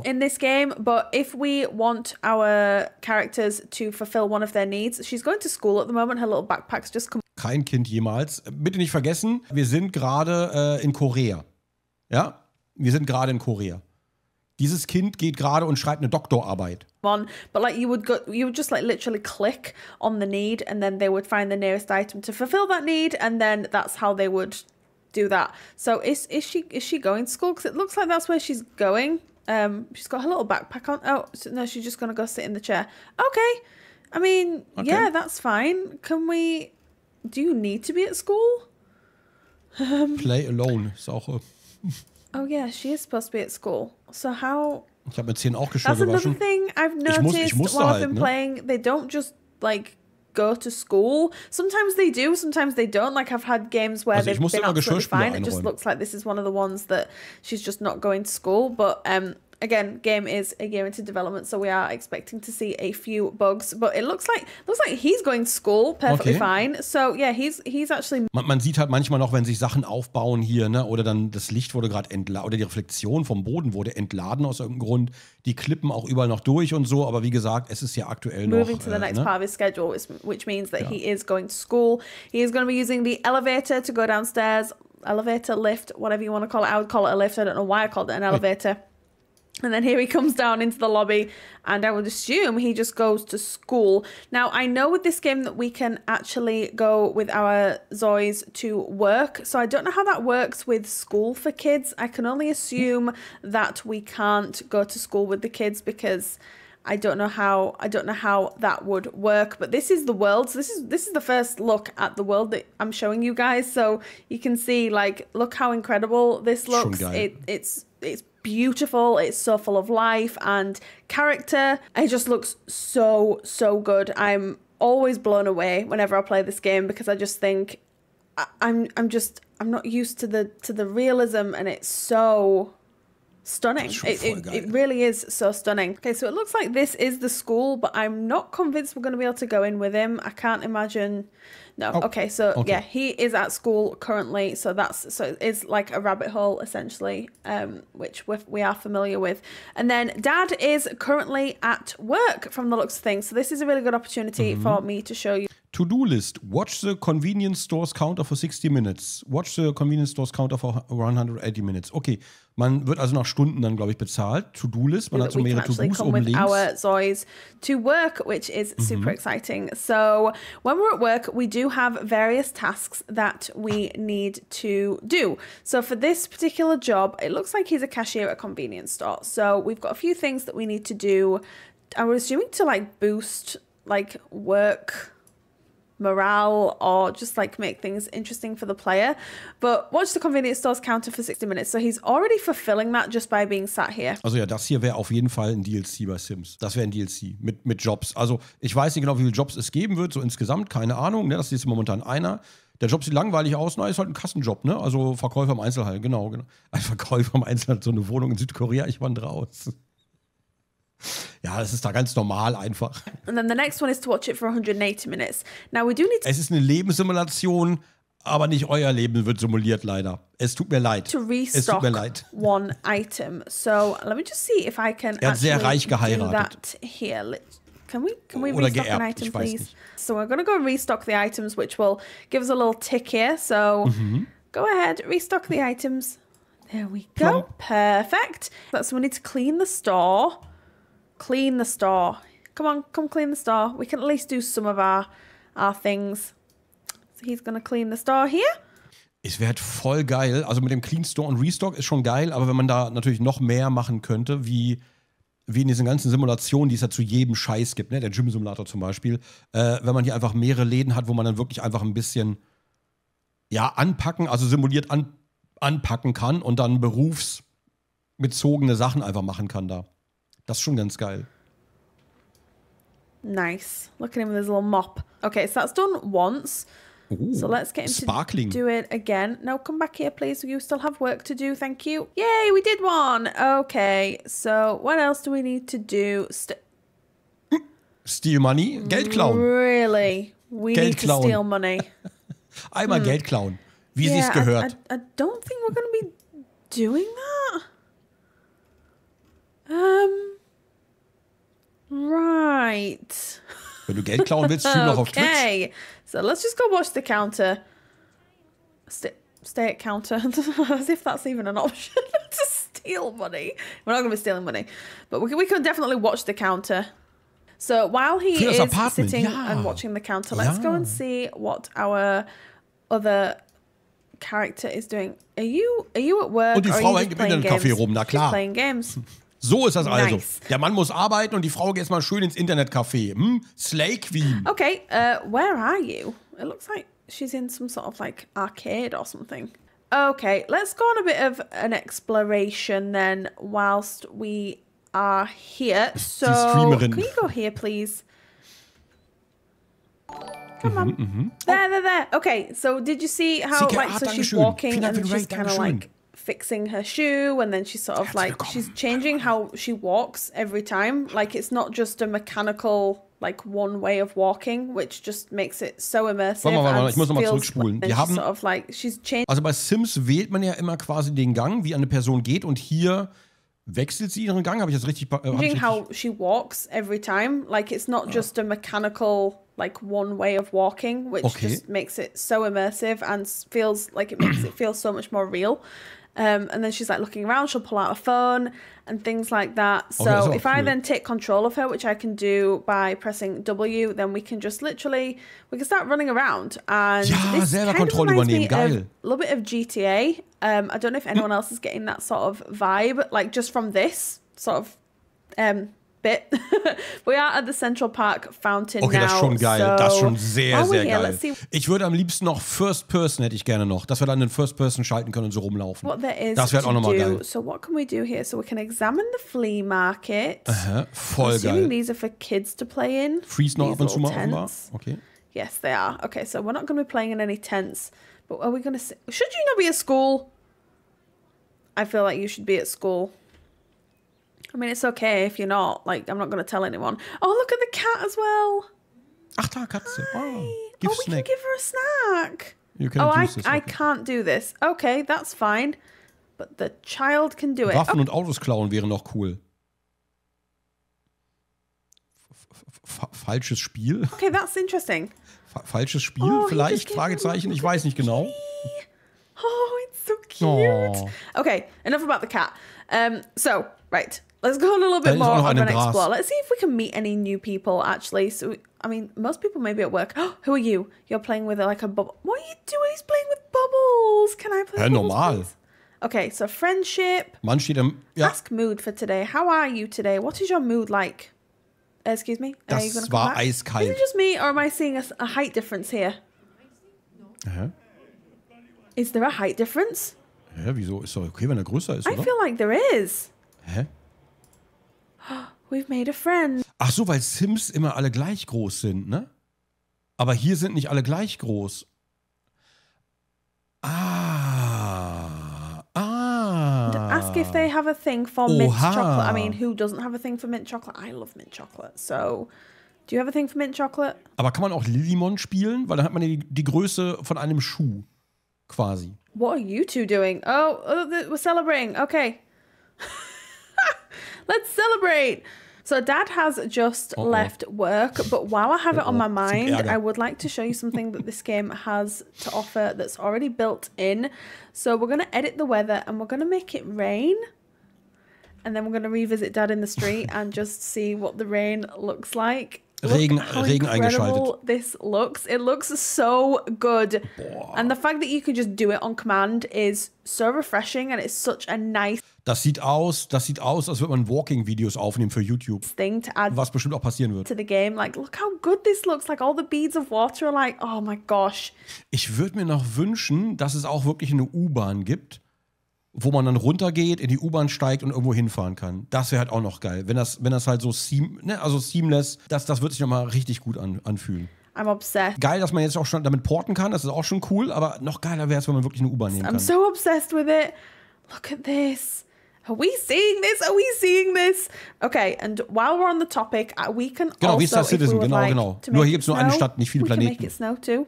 in this game, but if we want our characters to fulfill one of their needs, she's going to school at the moment. Her little backpack's just come. kein Kind jemals. Bitte nicht vergessen, wir sind gerade in Korea. Ja? Wir sind gerade in Korea. Dieses Kind geht gerade und schreibt eine Doktorarbeit. But like you would just like literally click on the need and then they would find the nearest item to fulfill that need and then that's how they would do that. So is she going to school? Because it looks like that's where she's going. She's got her little backpack on. Oh, so no, she's just gonna go sit in the chair. Okay. I mean, yeah, that's fine. Do you need to be at school? Play alone ist auch... Oh yeah, she is supposed to be at school. So how... Ich habe mir 10 auch Geschirr That's another gewaschen. thing I've noticed while I've been playing. They don't just like go to school. Sometimes they do, sometimes they don't. Like I've had games where they've been absolutely fine. It just looks like this is one of the ones that she's just not going to school. But again, game is a game into development, so we are expecting to see a few bugs. But it looks like he's going to school perfectly fine. So yeah, he's actually. Man sieht halt manchmal noch, wenn sich Sachen aufbauen hier, ne, oder dann das Licht wurde gerade entladen oder die Reflexion vom Boden wurde entladen aus irgendeinem Grund. Die klippen auch überall noch durch und so. Aber wie gesagt, es ist ja aktuell noch. Moving to the next part of his schedule, which means that he is going to school. He is going to be using the elevator to go downstairs. Elevator, lift, whatever you want to call it. I would call it a lift. I don't know why I called it an elevator. And then here he comes down into the lobby and I would assume he just goes to school. Now, I know with this game that we can actually go with our Zoys to work. So I don't know how that works with school for kids. I can only assume that we can't go to school with the kids because I don't know how that would work. But this is the world. So this is the first look at the world that I'm showing you guys. So you can see, like, look how incredible this looks. It's beautiful. It's so full of life and character. It just looks so good. I'm always blown away whenever I play this game because I just think I'm not used to the realism, and it's so stunning. It really is so stunning. Okay, so it looks like this is the school, but I'm not convinced we're going to be able to go in with him. I can't imagine. No. Oh, okay. Yeah, he is at school currently. So it is like a rabbit hole essentially, which we are familiar with. And then Dad is currently at work from the looks of things. So this is a really good opportunity for me to show you. To-do list. Watch the convenience stores counter for 60 minutes. Watch the convenience stores counter for 180 minutes. Okay, man wird also nach Stunden dann, glaube ich, bezahlt. To-do list. Man hat so mehrere To-dos oben links. Our Zoys to work, which is super exciting. So when we're at work, we do have various tasks that we need to do. So for this particular job, it looks like he's a cashier at a convenience store. So we've got a few things that we need to do. I was assuming to like boost like work morale or just like make things interesting for the player. But watch the convenience stores counter for 60 minutes. So he's already fulfilling that just by being sat here. Also ja, das hier wäre auf jeden Fall ein DLC bei Sims. Das wäre ein DLC mit Jobs. Also ich weiß nicht genau, wie viele Jobs es geben wird, so insgesamt, keine Ahnung. Ne? Das ist momentan einer. Der Job sieht langweilig aus, na, ist halt ein Kassenjob, ne? Also Verkäufer im Einzelhandel, genau. Ein Verkäufer im Einzelhandel, so eine Wohnung in Südkorea, ich wandere aus. Ja, das ist da ganz normal einfach. And then the next one is to watch it for 180 minutes. Now we do need to... Es ist eine Lebenssimulation, aber nicht euer Leben wird simuliert, leider. Es tut mir leid. To restock one item. So let me just see if I can hat sehr reich geheiratet. Do that here. Can we restock an item, please? So we're going to go restock the items, which will give us a little tick here. So go ahead, restock the items. There we go. Perfect. So we need to clean the store. Clean the store. Come on, come clean the store. We can at least do some of our things. So he's gonna clean the store here. Es wäre halt voll geil. Also mit dem Clean Store und Restock ist schon geil, aber wenn man da natürlich noch mehr machen könnte, wie in diesen ganzen Simulationen, die es ja zu jedem Scheiß gibt, ne? Der Gym-Simulator zum Beispiel, wenn man hier einfach mehrere Läden hat, wo man dann wirklich einfach ein bisschen anpacken, also simuliert anpacken kann und dann berufsbezogene Sachen einfach machen kann da. Das ist schon ganz geil. Nice. Look at him with his little mop. Okay, so that's done once. Ooh, so let's get him sparkling. To do it again. No, come back here, please. You still have work to do. Thank you. Yay, we did one. Okay, so what else do we need to do? Steal money? Geld klauen. Really? We Geld need klauen. to steal money. Einmal Geld klauen. Wie sie es gehört. I don't think we're going to be doing that. Right. Wenn du Geld klauen willst, schieb noch auf Twitch. Okay, So let's just go watch the counter. Stay at counter. As if that's even an option to steal money. We're not going to be stealing money. But we can definitely watch the counter. So while he is sitting and watching the counter, let's go and see what our other character is doing. Are you at work? Und die Frau hängt im Internetcafé rum, na klar. Playing games. So ist das also. Nice. Der Mann muss arbeiten und die Frau geht mal schön ins Internetcafé. Slay Queen. Okay, where are you? It looks like she's in some sort of like arcade or something. Okay, let's go on a bit of an exploration then whilst we are here. So, can you go here, please? Come on. There. Okay, so did you see how, so she's walking and she's kind of like fixing her shoe, and then she's sort of like, she's changing how she walks every time. Like, it's not just a mechanical, like, one way of walking, which just makes it so immersive. Warte mal, ich muss nochmal zurückspulen. Wir haben, sort of like, also bei Sims wählt man ja immer quasi den Gang, wie eine Person geht, und hier wechselt sie ihren Gang. Habe ich das richtig? Changing how she walks every time. Like, it's not just a mechanical, like, one way of walking, which just makes it so immersive and feels like it makes it feel so much more real. And then she's like looking around, she'll pull out a phone and things like that. So if I then take control of her, which I can do by pressing W, then we can just literally, we can start running around. And this selber kind Kontrolle of reminds me übernehmen, geil. of a little bit of GTA. I don't know if anyone else is getting that sort of vibe, like just from this sort of bit. We are at the Central Park Fountain now. Okay, das ist schon geil. So das ist schon sehr, sehr geil. See. Ich würde am liebsten noch First Person, hätte ich gerne noch, dass wir dann den First Person schalten können und so rumlaufen. What there is das wäre auch nochmal geil. So what can we do here? So we can examine the flea market. Voll Assuming geil. These are for kids to play in. Freeze noch ab und zu mal offenbar. Okay. Yes, they are. Okay, so we're not going to be playing in any tents. But are we going to... Should you not be at school? I feel like you should be at school. I mean, it's okay if you're not. Like, I'm not going to tell anyone. Oh, look at the cat as well. Ach, da, Katze. Oh, we can give her a snack. You can use this. I can't do this. Okay, that's fine. But the child can do it. Waffen und Autos klauen wäre noch cool. Falsches Spiel? Okay, that's interesting. Falsches Spiel vielleicht? Fragezeichen, ich weiß nicht genau. Oh, it's so cute. Oh. Okay, enough about the cat. So, right. Let's go a little bit more of an explore. Let's see if we can meet any new people, actually. So, I mean, most people may be at work. Oh, who are you? You're playing with like a bubble. What are you doing? He's playing with bubbles. Can I play with bubbles, normal. please? Okay, so friendship. Mann steht im... Ja. Ask mood for today. How are you today? What is your mood like? Excuse me? Das war eiskalt. Is it just me, or am I seeing a height difference here? Is there a height difference? Hä, wieso? Ist doch okay, wenn er größer ist, oder? I feel like there is. Hä? We've made a friend. Ach so, weil Sims immer alle gleich groß sind, ne? Aber hier sind nicht alle gleich groß. Ask if they have a thing for mint chocolate. I mean, who doesn't have a thing for mint chocolate? I love mint chocolate. So, do you have a thing for mint chocolate? Aber kann man auch Lillymon spielen? Weil dann hat man die Größe von einem Schuh. Quasi. What are you two doing? Oh, we're celebrating. Okay. Let's celebrate. So Dad has just left work, but while I have it on my mind, I would like to show you something that this game has to offer that's already built in. So we're going to edit the weather and we're going to make it rain. And then we're going to revisit Dad in the street and just see what the rain looks like. Regen eingeschaltet. This looks. It looks so good. Boah. And the fact that you can just do it on command is so refreshing and it's such a nice Das sieht aus, als würde man Walking-Videos aufnehmen für YouTube. Thing to add was bestimmt auch passieren wird. To the game. Like, look how good this looks. Like, all the beads of water are like, oh my gosh. Ich würde mir noch wünschen, dass es auch wirklich eine U-Bahn gibt, wo man dann runtergeht, in die U-Bahn steigt und irgendwo hinfahren kann. Das wäre halt auch noch geil. Wenn das halt so seamless, das wird sich nochmal richtig gut anfühlen. I'm obsessed. Geil, dass man jetzt auch schon damit porten kann, das ist auch schon cool, aber noch geiler wäre es, wenn man wirklich eine U-Bahn nehmen kann. I'm so obsessed with it. Look at this. Are we seeing this? Are we seeing this? Okay, and while we're on the topic, we can genau, wie also, Star Citizen, genau. Nur hier gibt es nur eine snow, Stadt, nicht viele Planeten. We can make it snow too.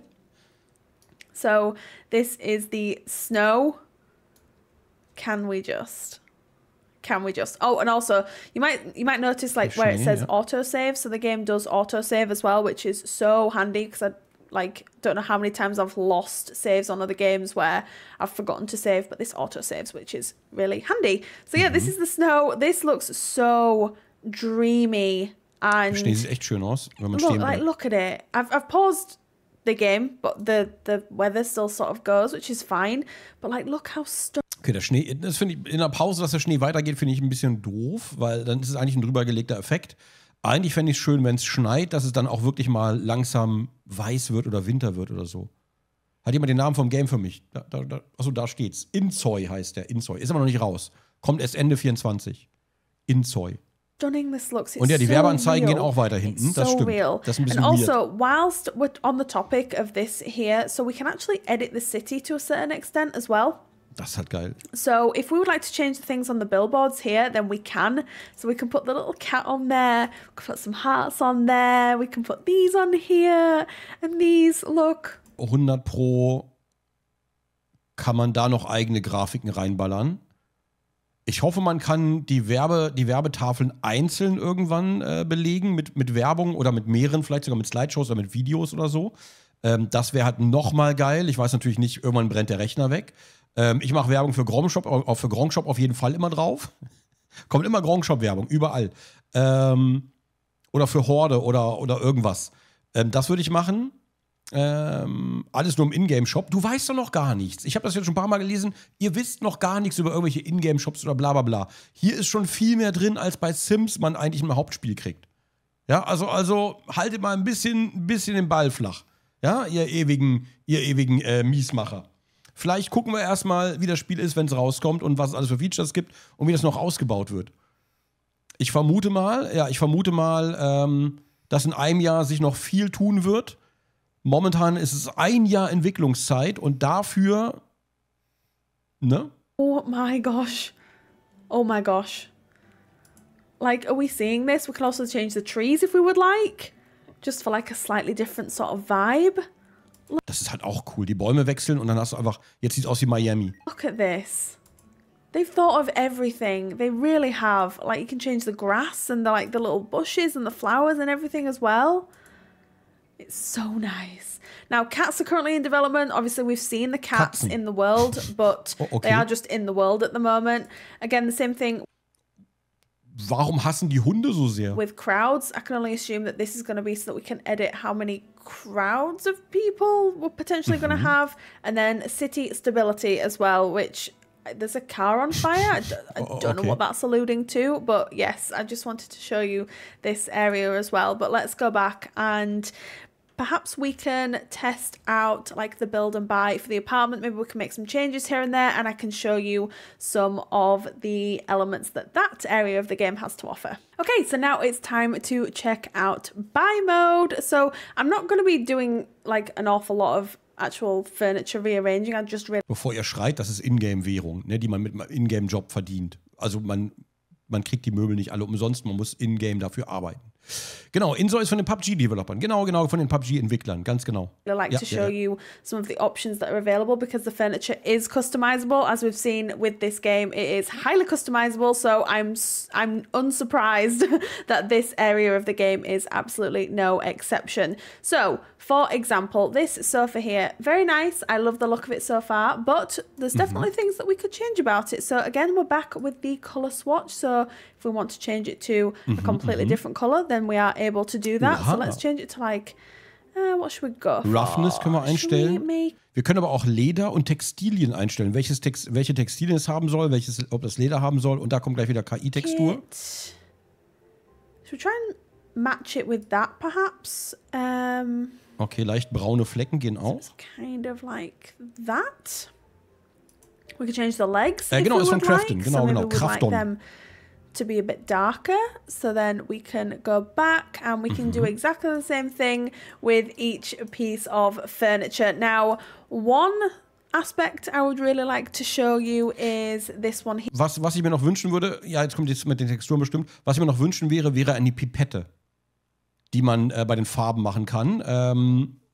So, this is the snow. Can we just? Oh, and also you might notice like where it says autosave. So the game does autosave as well, which is so handy because like, don't know how many times I've lost saves on other games where I've forgotten to save, but this auto saves, which is really handy. So yeah, this is the snow. This looks so dreamy. And Schnee sieht echt schön aus, wenn man stehen bleibt. Look at it. I've paused the game, but the weather still sort of goes, which is fine. But like, look how Okay, der Schnee, das finde ich in der Pause, dass der Schnee weitergeht, finde ich ein bisschen doof, weil dann ist es eigentlich ein drübergelegter Effekt. Eigentlich fände ich es schön, wenn es schneit, dass es dann auch wirklich mal langsam weiß wird oder Winter wird oder so. Hat jemand den Namen vom Game für mich? Achso, da steht's. Inzoi heißt der. Inzoi. Ist aber noch nicht raus. Kommt erst Ende 24. Inzoi. Stunning this looks. Und ja, die so Werbeanzeigen real. gehen auch weiter hinten. It's Das so stimmt. Real. Das ist ein bisschen and weird. also, whilst we're on the topic of this here, so we can actually edit the city to a certain extent as well. Das ist halt geil. So if we would like to change the things on the billboards here, then we can. So we can put the little cat on there, we can put some hearts on there, we can put these on here, and these, look. 100 Pro kann man da noch eigene Grafiken reinballern. Ich hoffe, man kann die Werbetafeln einzeln irgendwann belegen mit Werbung oder mit mehreren, vielleicht sogar mit Slideshows oder mit Videos oder so. Das wäre halt nochmal geil. Ich weiß natürlich nicht, irgendwann brennt der Rechner weg. Ich mache Werbung für Gronk-Shop, auch für Gronk-Shop auf jeden Fall immer drauf. Kommt immer Gronk-Shop-Werbung, überall. Oder für Horde oder irgendwas. Das würde ich machen. Alles nur im Ingame-Shop. Du weißt doch noch gar nichts. Ich habe das jetzt schon ein paar Mal gelesen. Ihr wisst noch gar nichts über irgendwelche Ingame-Shops oder bla bla bla. Hier ist schon viel mehr drin, als bei Sims man eigentlich im Hauptspiel kriegt. Ja, also haltet mal ein bisschen den Ball flach. Ja, ihr ewigen Miesmacher. Vielleicht gucken wir erstmal, wie das Spiel ist, wenn es rauskommt und was es alles für Features gibt und wie das noch ausgebaut wird. Ich vermute mal, dass in einem Jahr sich noch viel tun wird. Momentan ist es ein Jahr Entwicklungszeit und dafür, ne? Oh my gosh. Oh my gosh. Like, are we seeing this? We can also change the trees if we would like. Just for like a slightly different sort of vibe. Das ist halt auch cool. Die Bäume wechseln und dann hast du einfach, jetzt sieht es aus wie Miami. Look at this. They've thought of everything. They really have. Like, you can change the grass and the little bushes and the flowers and everything as well. It's so nice. Now, cats are currently in development. Obviously, we've seen the cats Katzen. in the world, but Okay. they are just in the world at the moment. Again, the same thing Warum hassen die Hunde so sehr? with crowds. I can only assume that this is going to be so that we can edit how many crowds of people we're potentially going to have. And then city stability as well, which there's a car on fire. I don't know what that's alluding to, but yes, I just wanted to show you this area as well. But let's go back and perhaps we can test out like the build and buy for the apartment. Maybe we can make some changes here and there, and I can show you some of the elements that area of the game has to offer. Okay, so now it's time to check out buy mode. So I'm not going to be doing like an awful lot of actual furniture rearranging. I just really Bevor ihr schreit, das ist Ingame-Währung, ne, die man mit einem Ingame-Job verdient. Also man kriegt die Möbel nicht alle umsonst, man muss in-game dafür arbeiten. Genau, Inzoi ist von den PUBG-Developern. Genau, von den PUBG-Entwicklern, ganz genau. like to show you some of the options that are available because the furniture is customizable. As we've seen with this game, it is highly customizable, so I'm unsurprised that this area of the game is absolutely no exception. So, for example, this sofa here, very nice. I love the look of it so far, but there's definitely things that we could change about it. So again, we're back with the color swatch. So if we want to change it to a completely different color, then we are able to do that. Aha. So let's change it to like, what should we go for? Roughness können wir Should we einstellen. make- Wir können aber auch Leder und Textilien einstellen. Welche Textilien es haben soll, ob das Leder haben soll. Und da kommt gleich wieder KI-Textur. Should we try and match it with that perhaps? Okay, leicht braune Flecken gehen auch. It's kind of like that. We could change the legs. Genau, if we ist von would Krafton. like. Genau, so maybe genau. we'd like Krafton. them to be a bit darker. So then we can go back and we can do exactly the same thing with each piece of furniture. Now, one aspect I would really like to show you is this one here. Was ich mir noch wünschen würde, ja, jetzt kommt jetzt mit den Texturen bestimmt, was ich mir noch wünschen wäre eine Pipette, die man bei den Farben machen kann.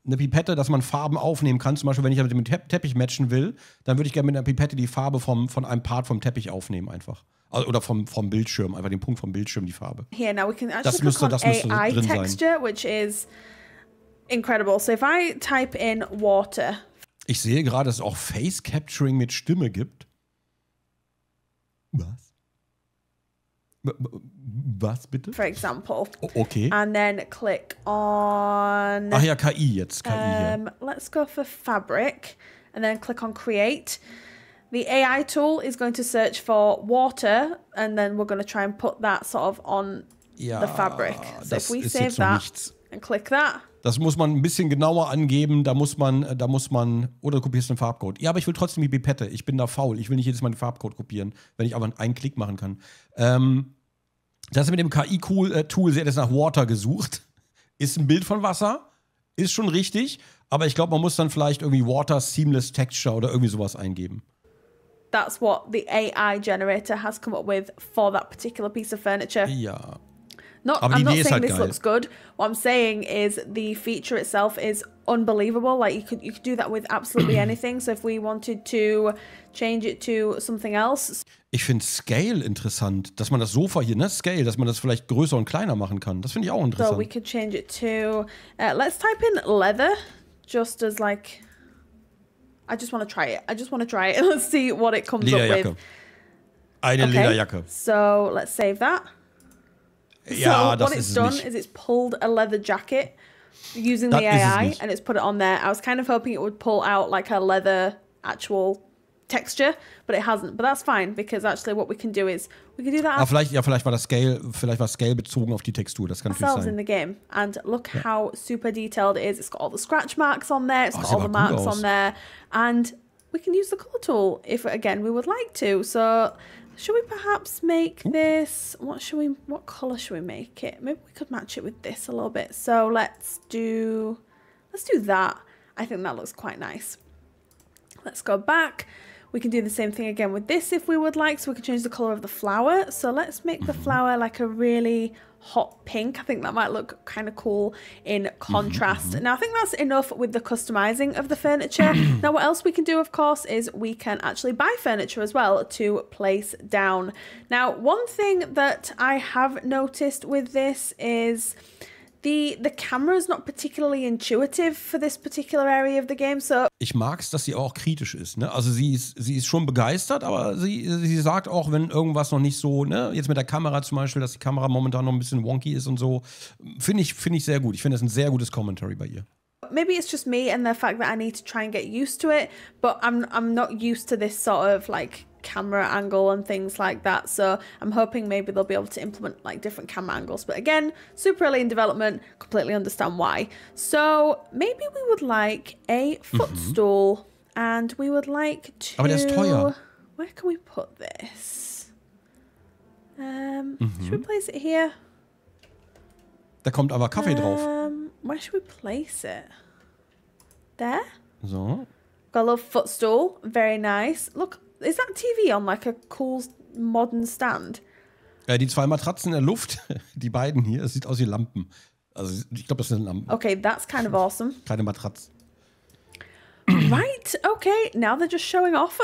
Eine Pipette, dass man Farben aufnehmen kann. Zum Beispiel, wenn ich mit dem Teppich matchen will, dann würde ich gerne mit einer Pipette die Farbe von einem Part vom Teppich aufnehmen einfach. Also, oder vom Bildschirm, einfach den Punkt vom Bildschirm, die Farbe. Here, now we can actually Das müsste click on drin AI sein. texture, which is Incredible. So if I type in water. Ich sehe gerade, dass es auch Face Capturing mit Stimme gibt. Was? Was bitte? For example. Okay. And then click on... Ach ja, KI jetzt. KI hier. Let's go for fabric and then click on create. The AI tool is going to search for water and then we're going to try and put that sort of on the fabric. So if we save that and click that. Das muss man ein bisschen genauer angeben. Da muss man, oder du kopierst den Farbcode. Ja, aber ich will trotzdem die Pipette. Ich bin da faul. Ich will nicht jedes Mal den Farbcode kopieren, wenn ich aber einen Klick machen kann. Das mit dem KI-Tool, sie hat jetzt nach Water gesucht. Ist ein Bild von Wasser. Ist schon richtig. Aber ich glaube, man muss dann vielleicht irgendwie Water Seamless Texture oder irgendwie sowas eingeben. That's what the AI generator has come up with for that particular piece of furniture. Ja. I'm not saying this looks good. What I'm saying is the feature itself is unbelievable. Like you could do that with absolutely anything. So if we wanted to change it to something else. Ich finde Scale interessant, dass man das Sofa hier, ne, Scale, dass man das vielleicht größer und kleiner machen kann. Das finde ich auch interessant. So we could change it to, let's type in leather, just as like, I just want to try it. Let's see what it comes up with. Eine Lederjacke. So let's save that. Ja, so what it's done is it's pulled a leather jacket using the AI and it's put it on there. I was kind of hoping it would pull out like a leather actual texture, but it hasn't. But that's fine because actually what we can do is we can do that. Vielleicht war Scale bezogen auf die Textur. Das kann natürlich sein. In the game, and look how super detailed it is. It's got all the scratch marks on there. It's got all the marks on there, and we can use the color tool if again we would like to. So. Should we perhaps make this, what color should we make it? Maybe we could match it with this a little bit. So let's do that. I think that looks quite nice. Let's go back. We can do the same thing again with this if we would like. So we can change the color of the flower. So let's make the flower like a really hot pink. I think that might look kind of cool in contrast. Now I think that's enough with the customizing of the furniture. Now what else we can do, of course, is we can actually buy furniture as well to place down. Now one thing that I have noticed with this is the camera is not particularly intuitive for this particular area of the game. So ich mag's, dass sie auch kritisch ist. Ne? Also sie ist schon begeistert, aber sie sagt auch, wenn irgendwas noch nicht so, ne, jetzt mit der Kamera zum Beispiel, dass die Kamera momentan noch ein bisschen wonky ist und so, finde ich sehr gut. Ich finde das ein sehr gutes Commentary bei ihr. Maybe it's just me and the fact that I need to try and get used to it, but I'm not used to this sort of like camera angle and things like that, so I'm hoping maybe they'll be able to implement like different camera angles, but again, super early in development, completely understand why. So maybe we would like a footstool and we would like to... Aber der ist teuer. Where can we put this? Should we place it here? Da kommt aber Kaffee drauf. Where should we place it? There? So. Got a little footstool, very nice. Look, is that TV on like a cool modern stand? Die zwei Matratzen in der Luft, die beiden hier, es sieht aus wie Lampen. Also ich glaube, das sind Lampen. Okay, that's kind of awesome. Keine Matratzen. Right, okay, now they're just showing off.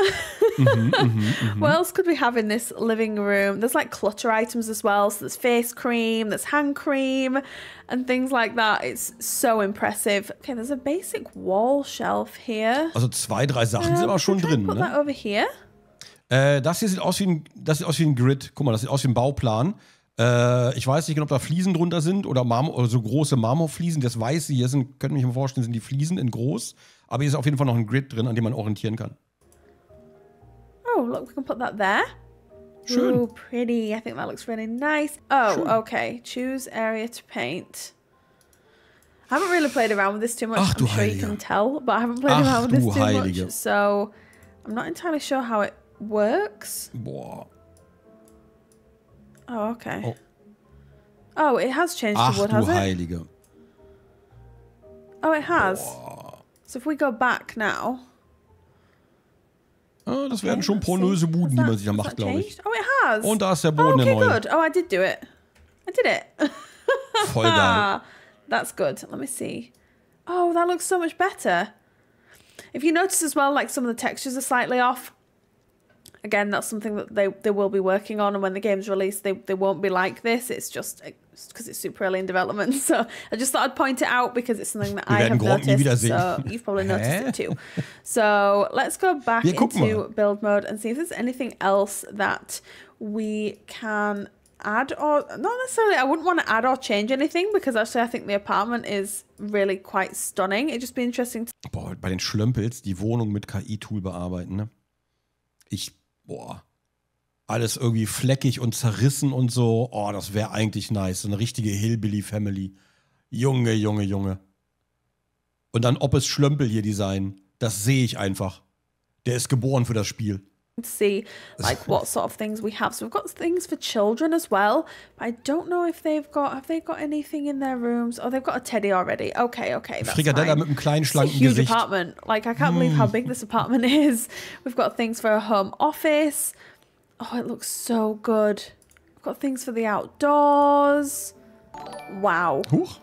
What else could we have in this living room? There's like clutter items as well. So there's face cream, there's hand cream, and things like that. It's so impressive. Okay, there's a basic wall shelf here. Also 2, 3 Sachen sind aber schon drin. Put that over here. Das hier sieht aus wie ein Grid. Guck mal, das sieht aus wie ein Bauplan. Ich weiß nicht, ob da Fliesen drunter sind oder so große Marmorfliesen. Das Weiße hier können mich mal vorstellen, sind die Fliesen in groß. Aber hier ist auf jeden Fall noch ein Grid drin, an dem man orientieren kann. Oh, look, we can put that there. Schön. Ooh, pretty. I think that looks really nice. Oh, Schön. Okay. Choose area to paint. I haven't really played around with this too much. Ach, I'm sure you can tell, but I haven't played around with this too much. So I'm not entirely sure how it works. Boah. Oh, okay. Oh, it has changed to wood, has it? Heilige. Oh, it has. Boah. So if we go back now. Das werden schon pornöse Buden, die man sich da macht, glaube ich. Oh, it has. Und da ist der Boden der neue. Good. Oh, I did do it. I did it. Voll geil. That's good. Let me see. Oh, that looks so much better. If you notice as well, like some of the textures are slightly off. Again, that's something that they will be working on, and when the game's released, they won't be like this. It's just because it's super early in development. So I just thought I'd point it out because it's something that I have Gronk nie noticed. wiedersehen. So you've probably noticed it too. So let's go back into build mode and see if there's anything else that we can add, or not necessarily. I wouldn't want to add or change anything because actually I think the apartment is really quite stunning. It'd just be interesting to Boah, bei den Schlömpels die Wohnung mit KI-Tool bearbeiten, ne? Alles irgendwie fleckig und zerrissen und so. Oh, das wäre eigentlich nice. So eine richtige Hillbilly-Family. Junge, Junge, Junge. Und dann Oppes Schlömpel hier Design. Das sehe ich einfach. Der ist geboren für das Spiel. see like what sort of things we have. So we've got things for children as well, but I don't know if have they got anything in their rooms? Oh, they've got a teddy already. Okay, that's Frikadella fine. mit einem kleinen, schlanken It's a huge Gesicht. apartment. Like, I can't believe how big this apartment is. We've got things for a home office. Oh, it looks so good. We've got things for the outdoors. Wow. Huch.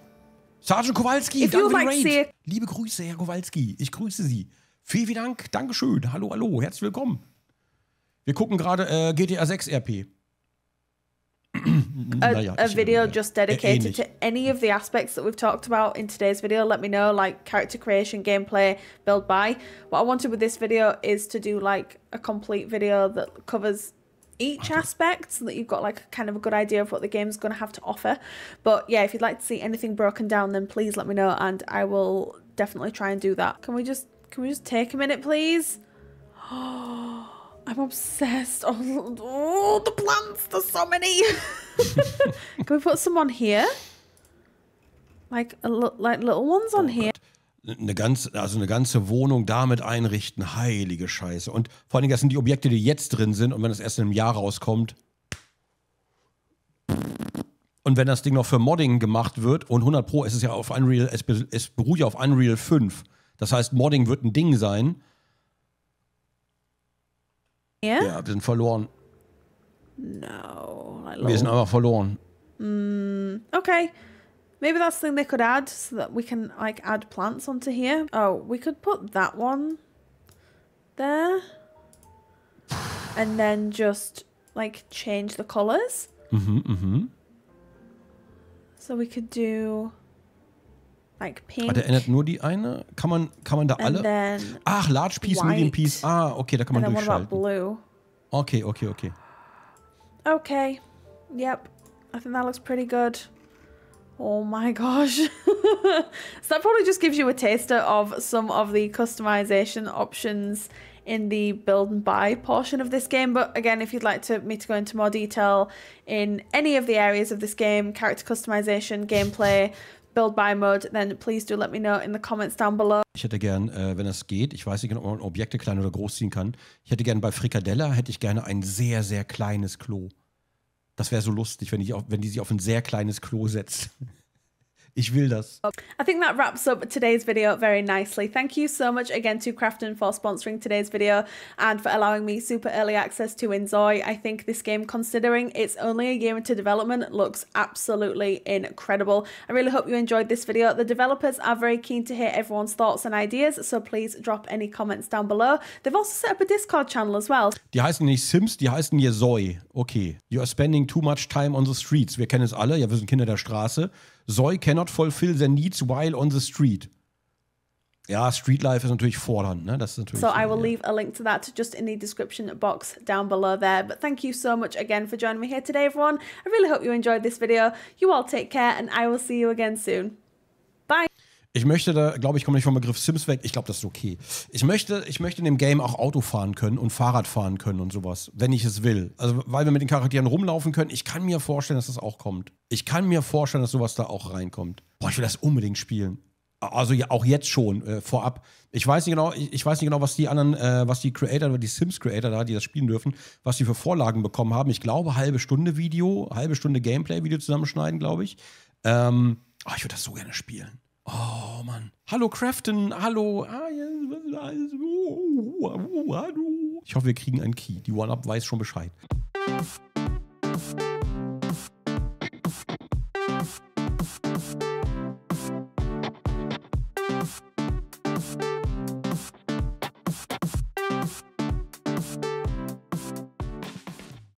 Sergeant Kowalski, If you danke like Raid. see- Liebe Grüße, Herr Kowalski. Ich grüße Sie. Vielen Dank, Dankeschön. Hallo, hallo, herzlich willkommen. Wir gucken gerade GTA 6 RP. A video just dedicated to any of the aspects that we've talked about in today's video. Let me know, like character creation, gameplay, build buy. What I wanted with this video is to do like a complete video that covers each aspect so that you've got like kind of a good idea of what the game's going to have to offer. But yeah, if you'd like to see anything broken down, then please let me know and I will definitely try and do that. Can we just take a minute, please? I'm obsessed. Oh, the plants, there's so many. Can we put some on here? Like little ones on here? Eine ganze Wohnung damit einrichten, heilige Scheiße. Und vor allem, das sind die Objekte, die jetzt drin sind. Und wenn das erst in einem Jahr rauskommt. Und wenn das Ding noch für Modding gemacht wird, und 100 Pro, es ist ja auf Unreal, es beruht ja auf Unreal 5. Das heißt, Modding wird ein Ding sein. Yeah? Ja, wir sind verloren. No. Wir sind einfach verloren. Okay. Maybe that's the thing they could add so that we can like add plants onto here. Oh, we could put that one there. And then just like change the colors. So we could do like pink. Der ändert nur die eine? Kann man da alle? Then Ach, Large Piece, white. Medium Piece. Ah, okay, da kann man and then what about durchschalten. blue? Okay. Okay. Yep. I think that looks pretty good. Oh my gosh. So that probably just gives you a taster of some of the customization options in the build and buy portion of this game. But again, if you'd like me to go into more detail in any of the areas of this game, character customization, gameplay, build buy mode, then please do let me know in the comments down below. Ich hätte gern, wenn das geht, ich weiß nicht, ob man Objekte klein oder groß ziehen kann, ich hätte gern bei Frikadella, hätte ich gerne ein sehr, sehr kleines Klo. Das wäre so lustig, wenn die sich auf ein sehr kleines Klo setzt. Ich will das. I think that wraps up today's video very nicely. Thank you so much again to Krafton for sponsoring today's video and for allowing me super early access to Inzoi. I think this game, considering it's only a year into development, looks absolutely incredible. I really hope you enjoyed this video. The developers are very keen to hear everyone's thoughts and ideas, so please drop any comments down below. They've also set up a Discord channel as well. Die heißen nicht Sims, die heißen hier Zoi. Okay. You are spending too much time on the streets. Wir kennen es alle, ja, wir sind Kinder der Straße. Zoi cannot fulfill their needs while on the street. Ja, Street Life ist natürlich fordernd, ne? Das ist natürlich so I will leave a link to that just in the description box down below there. But thank you so much again for joining me here today, everyone. I really hope you enjoyed this video. You all take care and I will see you again soon. Bye. Ich möchte da, glaube ich, komme nicht vom Begriff Sims weg. Ich glaube, das ist okay. Ich möchte in dem Game auch Auto fahren können und Fahrrad fahren können und sowas, wenn ich es will. Also, weil wir mit den Charakteren rumlaufen können. Ich kann mir vorstellen, dass das auch kommt. Ich kann mir vorstellen, dass sowas da auch reinkommt. Boah, ich will das unbedingt spielen. Also ja, auch jetzt schon, vorab. Ich weiß nicht genau, was die anderen, was die Creator, die Sims-Creator da, die das spielen dürfen, was die für Vorlagen bekommen haben. Ich glaube, halbe Stunde Gameplay-Video zusammenschneiden, glaube ich. Ich würde das so gerne spielen. Oh, Mann. Hallo, Krafton. Hallo. Ich hoffe, wir kriegen einen Key. Die One-Up weiß schon Bescheid.